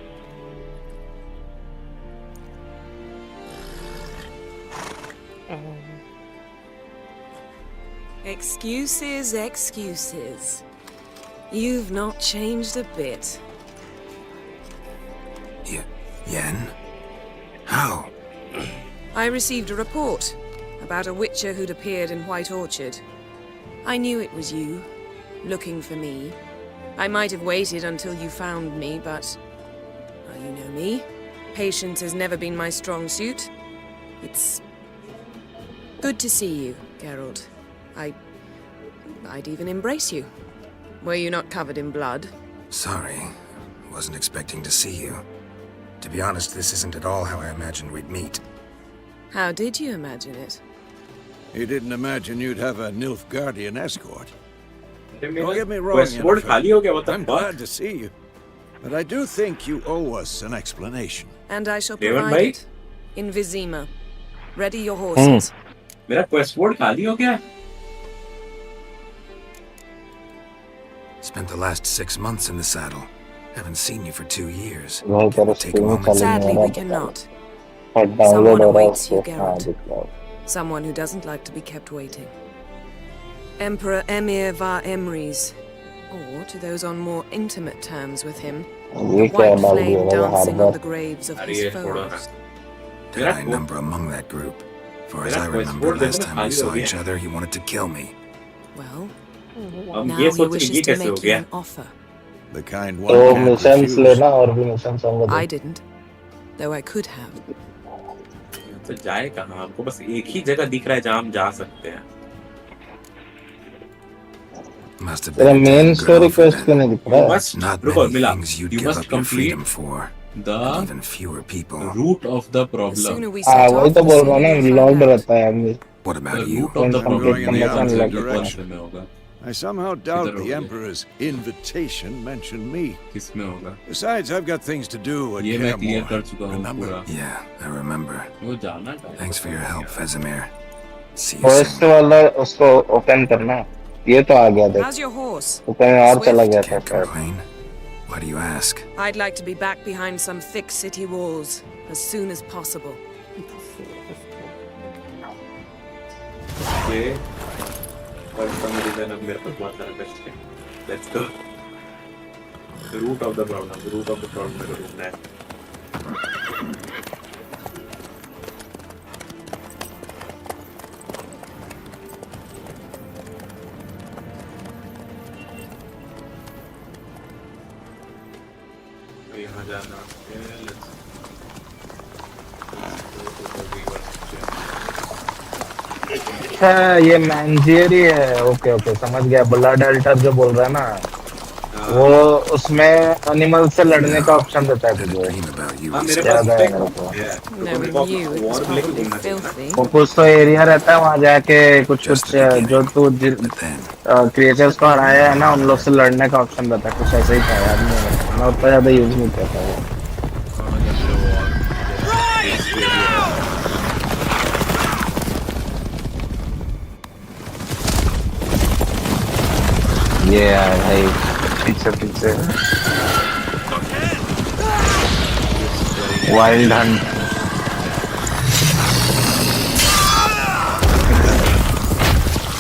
Excuses, excuses. You've not changed a bit. Yen? How? I received a report about a witcher who'd appeared in White Orchard. I knew it was you, looking for me. I might have waited until you found me, but... well, you know me. Patience has never been my strong suit. It's... good to see you, Geralt. I'd even embrace you. Were you not covered in blood? Sorry. Wasn't expecting to see you. To be honest, this isn't at all how I imagined we'd meet. How did you imagine it? You didn't imagine you'd have a Nilfgaardian escort. Don't get me wrong, Yennefer. I'm glad to see you. But I do think you owe us an explanation. And I shall provide it. In Vizima. Ready your horses. मेरा quest board खाली हो गया? Spent the last 6 months in the saddle. Haven't seen you for 2 years. Take a moment. Sadly, we cannot. Someone awaits you, Geralt. Someone who doesn't like to be kept waiting. Emperor Emir var Emrys. Or, to those on more intimate terms with him, the white flame dancing on the graves of his foes. Did I number among that group? For as I remember, last time we saw each other, he wanted to kill me. Well, now he wishes to make you an offer. The kind one can't refuse. I didn't, though I could have. तो जाए कहाँ? हमको बस एक ही जगह दिख रहा है जहाँ हम जा सकते हैं. Must have तेरा been a main damn good story offer quest क्यों then. नहीं दिख रहा है? Not रुको, many मिला. things you'd You give must up your freedom complete for, the and even fewer people. root of the The problem. sooner we हाँ set वही off, तो the बोल रहा हूँ sooner ना, we'll लॉक्ड find out. रहता है आदमी. What about The you? root of the I'm problem going in the ये कौन से opposite कौन direction. से में होगा? I somehow doubt किधर the होगा? Emperor's invitation mentioned me. किसमें होगा? Besides, I've got things to do at ये मैं क्लियर कर Kaer चुका हूँ Remember? पूरा. Yeah, I remember. वो जाना था. Thanks for your help, Vesemir. See you first soon. वाला उसको ओपन करना. ये तो आ गया देख. How's your horse? वो कहीं और चला गया था Can't शायद. complain. Why do you ask? I'd like to be back behind some thick city walls as soon as possible. Okay. For some reason अब मेरे पास बहुत सारा क्वेश्चन है. Let's go. The root of the problem. The root of the problem मेरे को ढूंढना है. यहाँ जाना है. Let's go to the river. अच्छा ये मैंजियर ही है. ओके ओके समझ गया. ब्लड अल्टर जो बोल रहा है ना, वो उसमें एनिमल से लड़ने का ऑप्शन देता है तुझे. हाँ मेरे याद पास है मेरे को. Knowing you, it was probably filthy. वो कुछ तो एरिया रहता है वहाँ जाके कुछ कुछ जो तू क्रिएचर्स को हराया है ना, उन लोग से लड़ने का ऑप्शन देता है. कुछ ऐसा ही था, याद नहीं है. मैं उतना ज्यादा यूज नहीं करता वो. ये है भाई पीछे पीछे. Wild Hunt.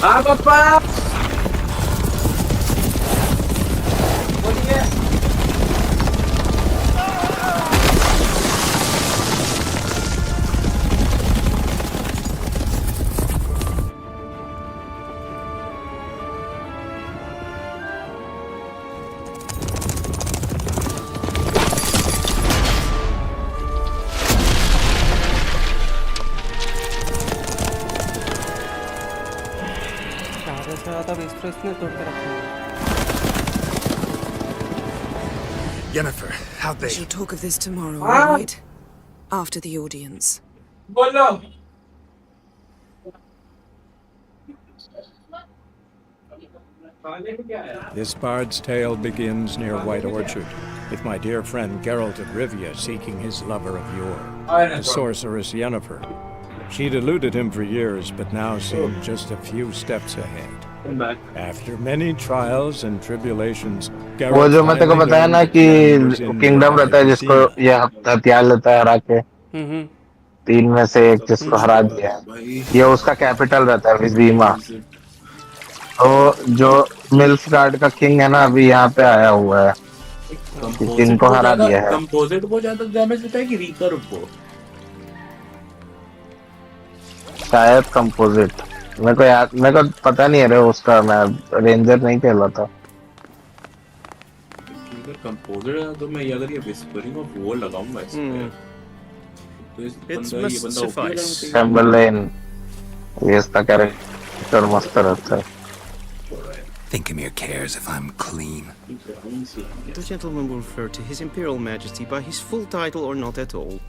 हाँ पापा. इसने तोड़ के रखा है. Yennefer, how'd We they? shall talk of this tomorrow, all right? After the audience. बोलो. This bard's tale begins near White Orchard, with my dear friend Geralt of Rivia seeking his lover of yore, the sorceress Yennefer. She'd eluded him for years, but now seemed just a few steps ahead. After many trials and tribulations, वो जो मैं तेरे को बताया ना कि kingdom रहता है जिसको ये हथियार लेता है हरा के, 3 में से एक जिसको हरा दिया, ये उसका कैपिटल रहता है विजीमा. तो जो मिल्फगार्ड का किंग है ना, अभी यहाँ पे आया हुआ है. किंग को हरा दिया है. कंपोजिट को ज्यादा डैमेज देता है कि रीकर को? शायद कंपोजिट. मेरे को पता नहीं है रे उसका. मैं रेंजर नहीं खेला था. कंपोजिट है तो मैं अगर ये विस्परिंग ऑफ वॉर लगाऊंगा इसमें तो इस बंदा ये बंदा ओके. चैम्बरलेन ये इसका कैरेक्टर मस्त रहता है. Eximius cares if I'm clean. The gentleman will refer to His Imperial Majesty by his full title or not at all.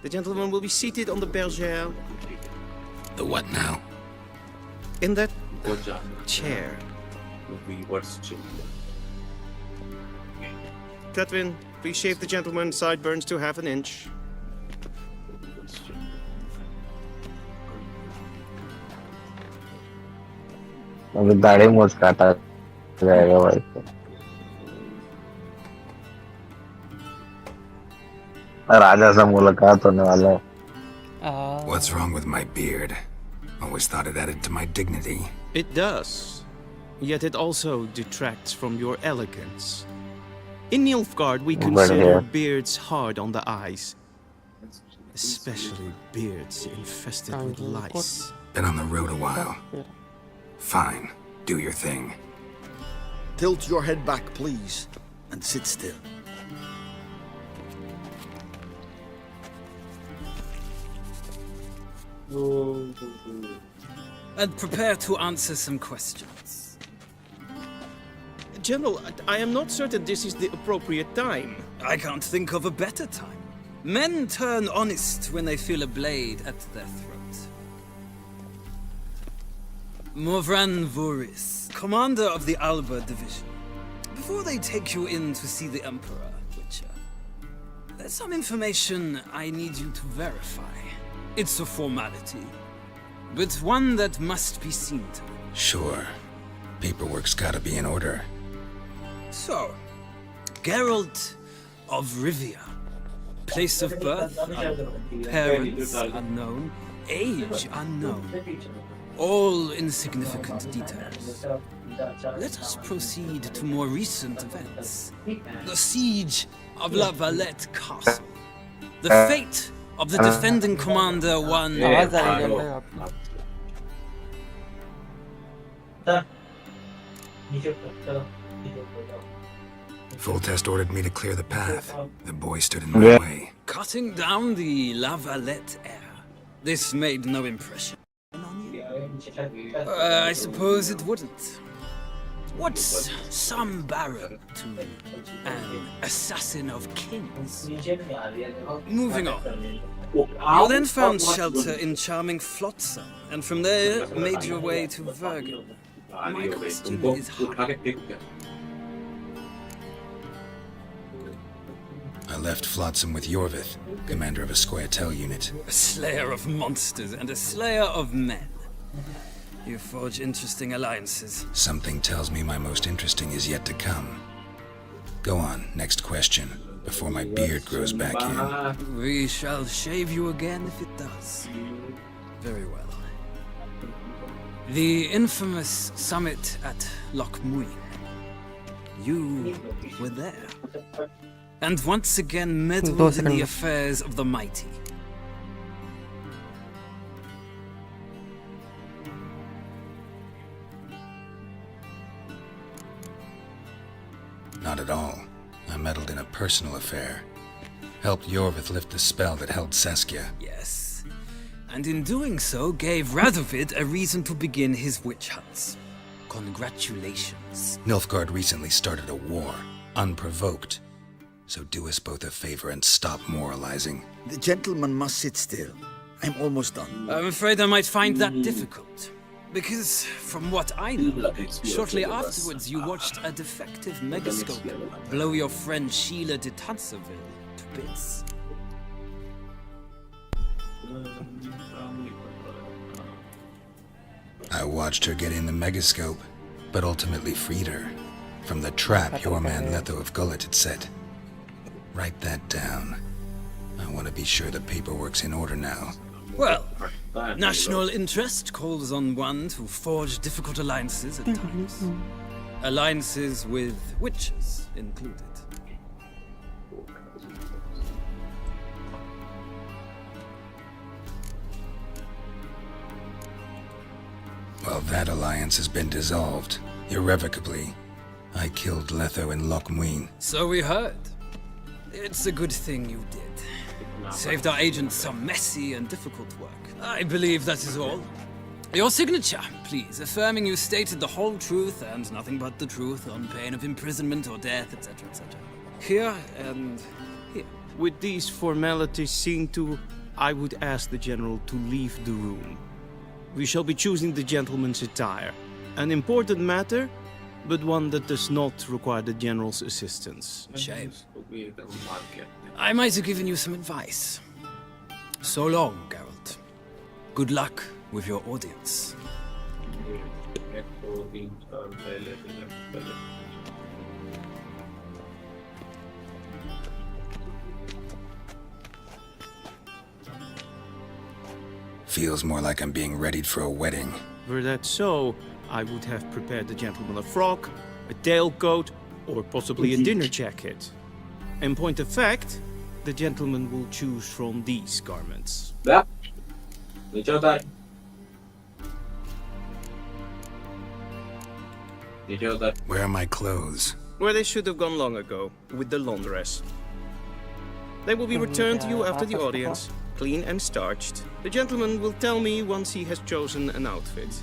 The gentleman will be seated on the bergère. The what now? In that chair. Cletwin, please shave the gentleman's sideburns to half an inch. अभी दाढ़ी मूछ काटा जाएगा भाई. राजा से मुलाकात होने वाला है. What's wrong with my beard? Always thought it added to my dignity. It does. Yet it also detracts from your elegance. In Nilfgaard, we consider beards hard on the eyes. Especially beards infested with lice. Been on the road a while. Fine. Do your thing. Tilt your head back, please, and sit still. And prepare to answer some questions. General, I am not certain this is the appropriate time. I can't think of a better time. Men turn honest when they feel a blade at their throat. Morvran Voris, commander of the Alba Division. Before they take you in to see the Emperor, Witcher, there's some information I need you to verify. It's a formality, but one that must be seen to. Sure. Paperwork's gotta be in order. So, Geralt of Rivia. Place of birth, parents unknown, age unknown. All insignificant details. Let us proceed to more recent events. The siege of La Valette Castle. The fate of the defending commander, one... Foltest ordered me to clear the path. The boy stood in my way. Cutting down the La Valette heir. This made no impression on you. I suppose it wouldn't. What's some baron to an assassin of kings? Moving on. You then found shelter in charming Flotsam, and from there made your way to Vergen. My question is how? I left Flotsam with Yorvith, commander of a Squaretel unit. A slayer of monsters and a slayer of men. You forge interesting alliances. Something tells me my most interesting is yet to come. Go on, next question, before my beard grows back in. We shall shave you again if it does. Very well. The infamous summit at Loch Muin. You were there. And once again meddled in the affairs of the mighty. Not at all. I meddled in a personal affair. Helped Yorvith lift the spell that held Saskia. Yes. And in doing so, gave Radovid a reason to begin his witch hunts. Congratulations. Nilfgaard recently started a war, unprovoked. So do us both a favor and stop moralizing. The gentleman must sit still. I'm almost done. I'm afraid I might find that difficult. Because, from what I know, shortly afterwards you watched a defective megascope blow your friend Sheila de Tanserville to bits. I watched her get in the megascope, but ultimately freed her from the trap your man Letho of Gullet had set. Write that down. I want to be sure the paperwork's in order now. Well, national interest calls on one to forge difficult alliances at times. Alliances with witches included. Well, that alliance has been dissolved, irrevocably. I killed Letho in Loch Muin. So we heard. It's a good thing you did. Saved our agents some messy and difficult work. I believe that is all. Your signature, please, affirming you stated the whole truth and nothing but the truth on pain of imprisonment or death, etc., etc. Here and here. With these formalities seen to, I would ask the General to leave the room. We shall be choosing the gentleman's attire. An important matter, but one that does not require the General's assistance. Shame. I might have given you some advice. So long, Geralt. Good luck with your audience. Feels more like I'm being readied for a wedding. Were that so, I would have prepared the gentleman a frock, a tailcoat, or possibly a dinner jacket. In point of fact, the gentleman will choose from these garments. Where are my clothes? Where they should have gone long ago, with the laundress. They will be returned to you after the audience, clean and starched. The gentleman will tell me once he has chosen an outfit.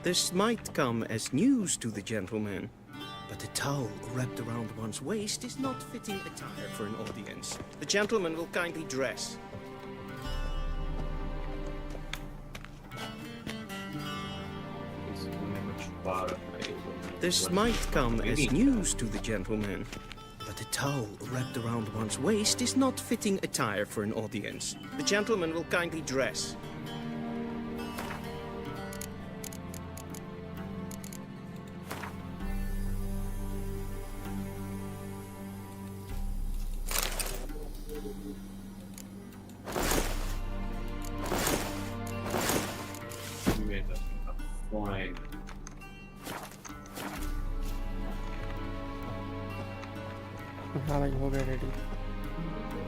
This might come as news to the gentleman, but a towel wrapped around one's waist is not fitting attire for an audience. The gentleman will kindly dress. This might come as news to the gentleman, but a towel wrapped around one's waist is not fitting attire for an audience. The gentleman will kindly dress.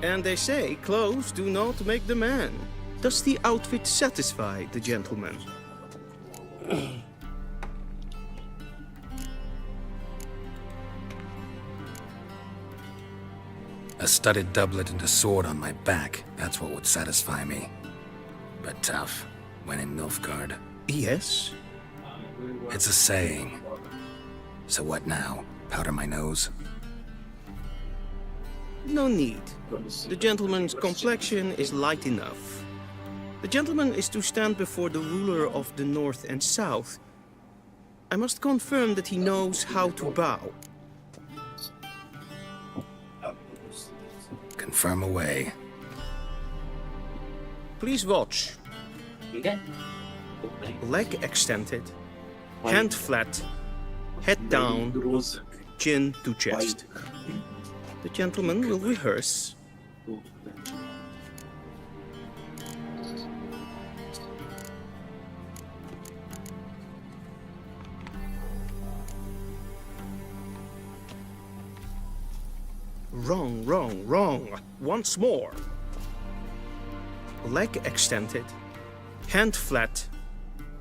And they say clothes do not make the man. Does the outfit satisfy the gentleman? A studded doublet and a sword on my back, that's what would satisfy me. But tough, when in Nilfgaard. Yes? It's a saying. So what now? Powder my nose? No need. The gentleman's complexion is light enough. The gentleman is to stand before the ruler of the North and South. I must confirm that he knows how to bow. Confirm away. Please watch. Leg extended, hand flat, head down, chin to chest. The gentleman will rehearse. Wrong, wrong, wrong. Once more. Leg extended, hand flat,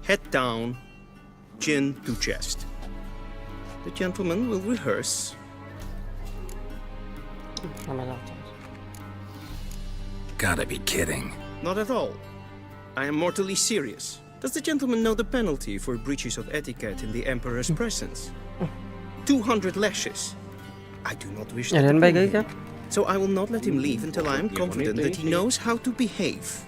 head down, chin to chest. The gentleman will rehearse. Gotta be kidding. Not at all. I am mortally serious. Does the gentleman know the penalty for breaches of etiquette in the Emperor's presence? 200 lashes. I do not wish to deprive him, so I will not let him leave until I am confident that he knows how to behave.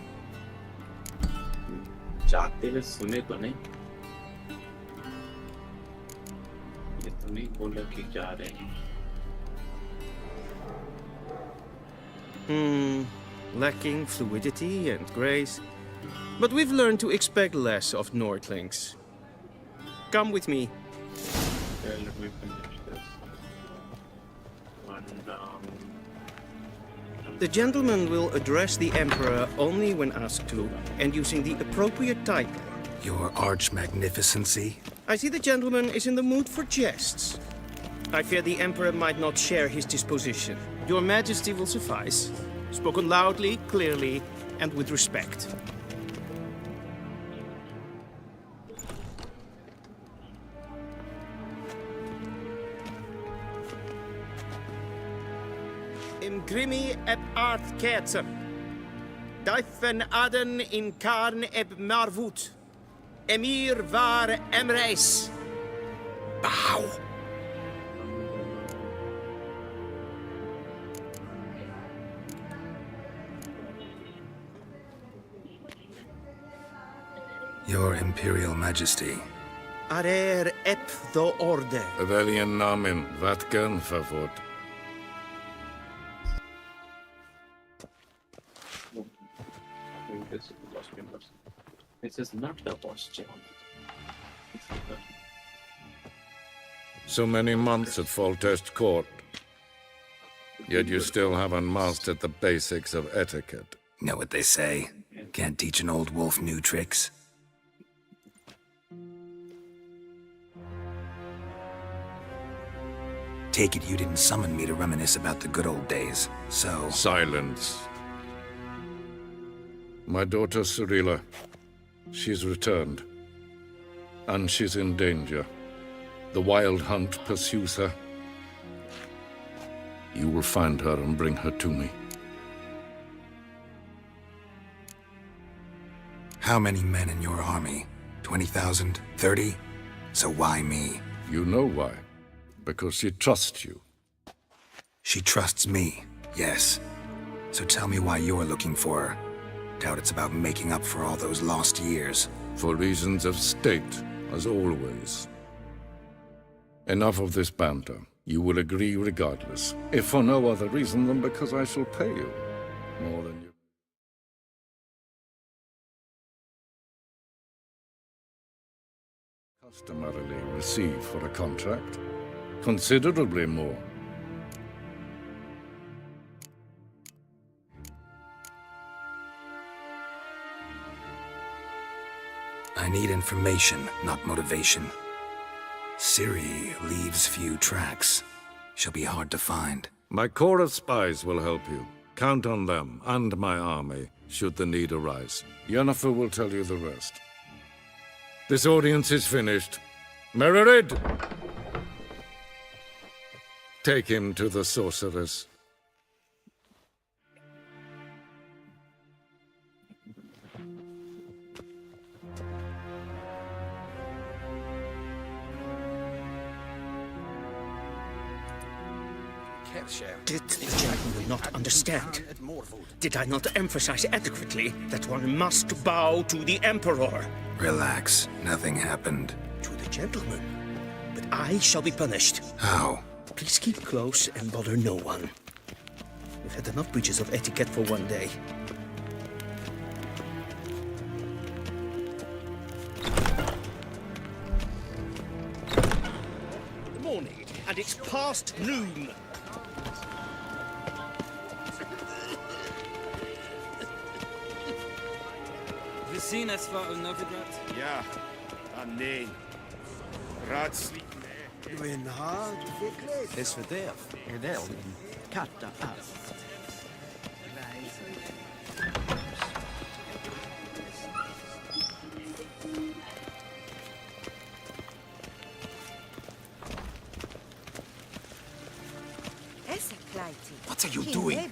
Lacking fluidity and grace. But we've learned to expect less of Nordlings. Come with me. Let me finish this. The gentleman will address the Emperor only when asked to, and using the appropriate title. Your Arch-Magnificency? I see the gentleman is in the mood for jests. I fear the Emperor might not share his disposition. Your Majesty will suffice. Spoken loudly, clearly, and with respect. Imgrimi eb art ketzer. Daifen aden in karn eb marvut. Emir var emreis. Bow. Your Imperial Majesty. Arer ep the orde. Velian namen, vatkan favort. This is not the boss job. So many months at Foltest Court. Yet you still haven't mastered the basics of etiquette. Know what they say? Can't teach an old wolf new tricks. Take it you didn't summon me to reminisce about the good old days, so... Silence. My daughter Cyrilla, she's returned. And she's in danger. The wild hunt pursues her. You will find her and bring her to me. How many men in your army? 20,000? 30? So why me? You know why. Because she trusts you. She trusts me, yes. So tell me why you're looking for her. Doubt it's about making up for all those lost years. For reasons of state, as always. Enough of this banter. You will agree regardless, if for no other reason than because I shall pay you more than you customarily receive for a contract. Considerably more. I need information, not motivation. Ciri leaves few tracks. She'll be hard to find. My corps of spies will help you. Count on them and my army, should the need arise. Yennefer will tell you the rest. This audience is finished. Mererid! Take him to the sorceress. Did the gentleman not understand? Did I not emphasize adequately that one must bow to the Emperor? Relax. Nothing happened. To the gentleman. But I shall be punished. How? Please keep close and bother no one. We've had enough breaches of etiquette for one day. Morning, and it's past noon. We seen as far as Novigrad? Ja, nee. Raad sliep mee. When hard wirklich? Es verderf. Wel, katta af. What are you doing?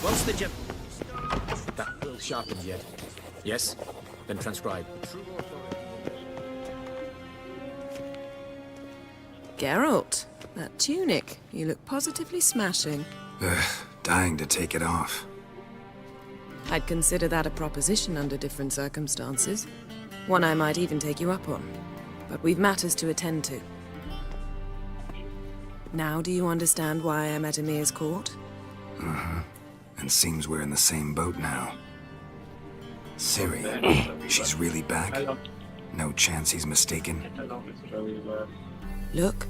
Once the gem... That will sharpen yet. Yes? Then transcribe. Geralt, that tunic. You look positively smashing. Dying to take it off. I'd consider that a proposition under different circumstances. One I might even take you up on. But we've matters to attend to. Now do you understand why I'm at Emir's court? Uh-huh. And seems we're in the same boat now. Ciri, she's really back? No chance he's mistaken? Look,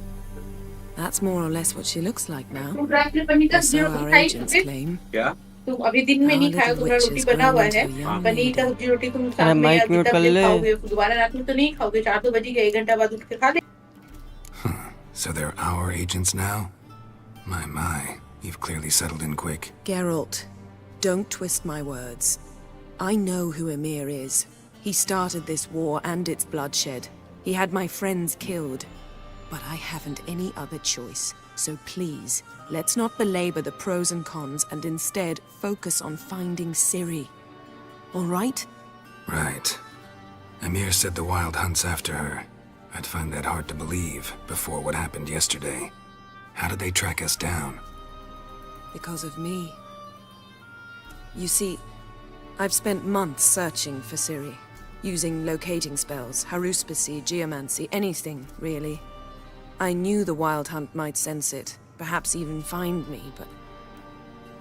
that's more or less what she looks like now. Or so our agents claim. तुम अभी दिन में नहीं खाओ, तुम्हारा रोटी बना हुआ है, पनीर का सब्जी रोटी तुम शाम में या तब खाओगे, दोबारा रात में तो नहीं खाओगे, 4 तो बज गए, 1 घंटा बाद उठ के खा ले. So they're our agents now? My, you've clearly settled in quick. Geralt, don't twist my words. I know who Emir is. He started this war and its bloodshed. He had my friends killed. But I haven't any other choice. So please, let's not belabor the pros and cons and instead focus on finding Ciri. All right? Right. Emir said the Wild Hunt's after her. I'd find that hard to believe before what happened yesterday. How did they track us down? Because of me. You see, I've spent months searching for Ciri, using locating spells, haruspicy, geomancy, anything, really. I knew the Wild Hunt might sense it, perhaps even find me, but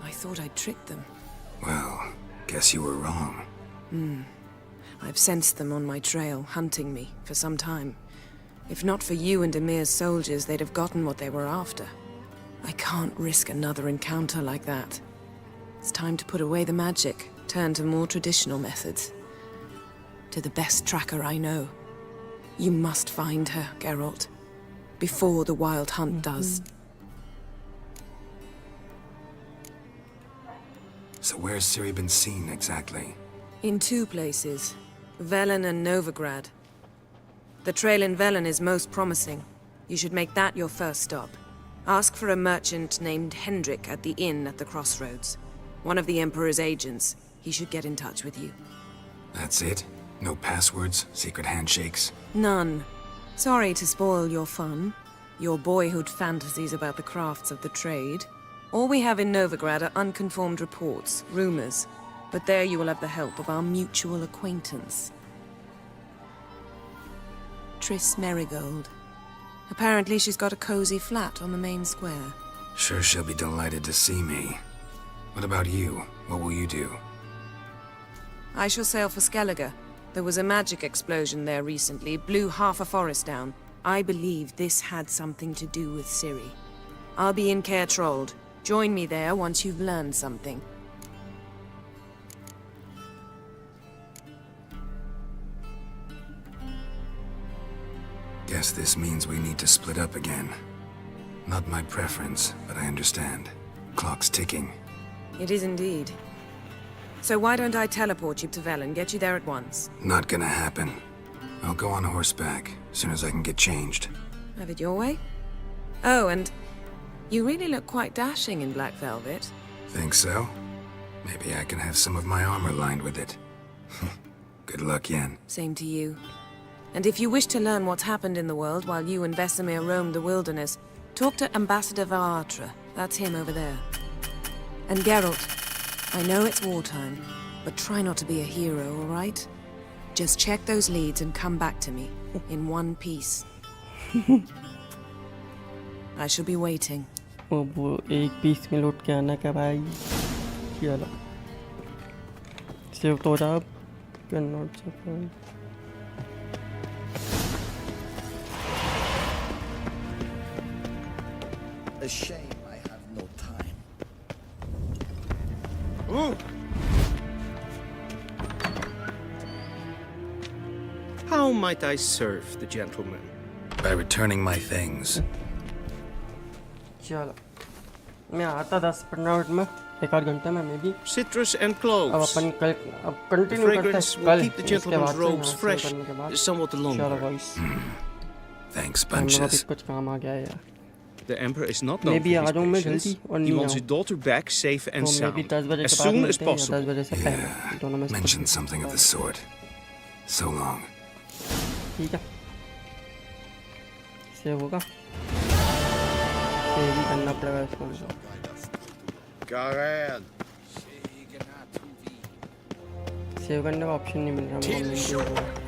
I thought I'd tricked them. Well, guess you were wrong. I've sensed them on my trail, hunting me, for some time. If not for you and Emir's soldiers, they'd have gotten what they were after. I can't risk another encounter like that. It's time to put away the magic, turn to more traditional methods. To the best tracker I know. You must find her, Geralt. Before the Wild Hunt does. So where's Ciri been seen exactly? In 2 places. Velen and Novigrad. The trail in Velen is most promising. You should make that your first stop. Ask for a merchant named Hendrik at the inn at the crossroads. One of the Emperor's agents. He should get in touch with you. That's it? No passwords, secret handshakes? None. Sorry to spoil your fun. Your boyhood fantasies about the crafts of the trade. All we have in Novigrad are unconfirmed reports, rumors. But there you will have the help of our mutual acquaintance. Triss Merigold. Apparently she's got a cozy flat on the main square. Sure she'll be delighted to see me. What about you? What will you do? I shall sail for Skellige. There was a magic explosion there recently, blew half a forest down. I believe this had something to do with Ciri. I'll be in Caer Trold. Join me there once you've learned something. Guess this means we need to split up again. Not my preference, but I understand. Clock's ticking. It is indeed. So why don't I teleport you to Velen, get you there at once? Not gonna happen. I'll go on horseback, as soon as I can get changed. Have it your way? Oh, and you really look quite dashing in black velvet. Think so? Maybe I can have some of my armor lined with it. Good luck, Yen. Same to you. And if you wish to learn what's happened in the world while you and Vesemir roamed the wilderness, talk to Ambassador Varatra. That's him over there. And Geralt, I know it's wartime, but try not to be a hero, all right? Just check those leads and come back to me, in one piece. I shall be waiting. Oh, वो एक piece में लौट के आना क्या भाई? चलो. Save तो जा. Cannot suffer. A shame I have no time. How might I serve the gentleman? By returning my things. चलो. मैं आता 10-15 मिनट में, एक आध घंटे में maybe. Citrus and cloves. अब अपन कल अब The continue करते fragrance हैं will कल. keep the इसके gentleman's बाद से robes यहाँ fresh, से करने के बाद. somewhat longer. चलो guys. Thanks, मेरा भी bunches. कुछ काम आ गया है यार. The Emperor is not known Maybe for his आ जाऊँ मैं patience. जल्दी और He नहीं wants आऊँ. his daughter back safe and तो maybe sound, 10 बजे as के बाद soon as मिलते हैं या possible. 10 बजे से पहले. दोनों में से Mentioned something of the sort. So long. ठीक है. सेव होगा. सेव ही करना पड़ेगा इसको. सेव करने का ऑप्शन नहीं मिल रहा मुझे.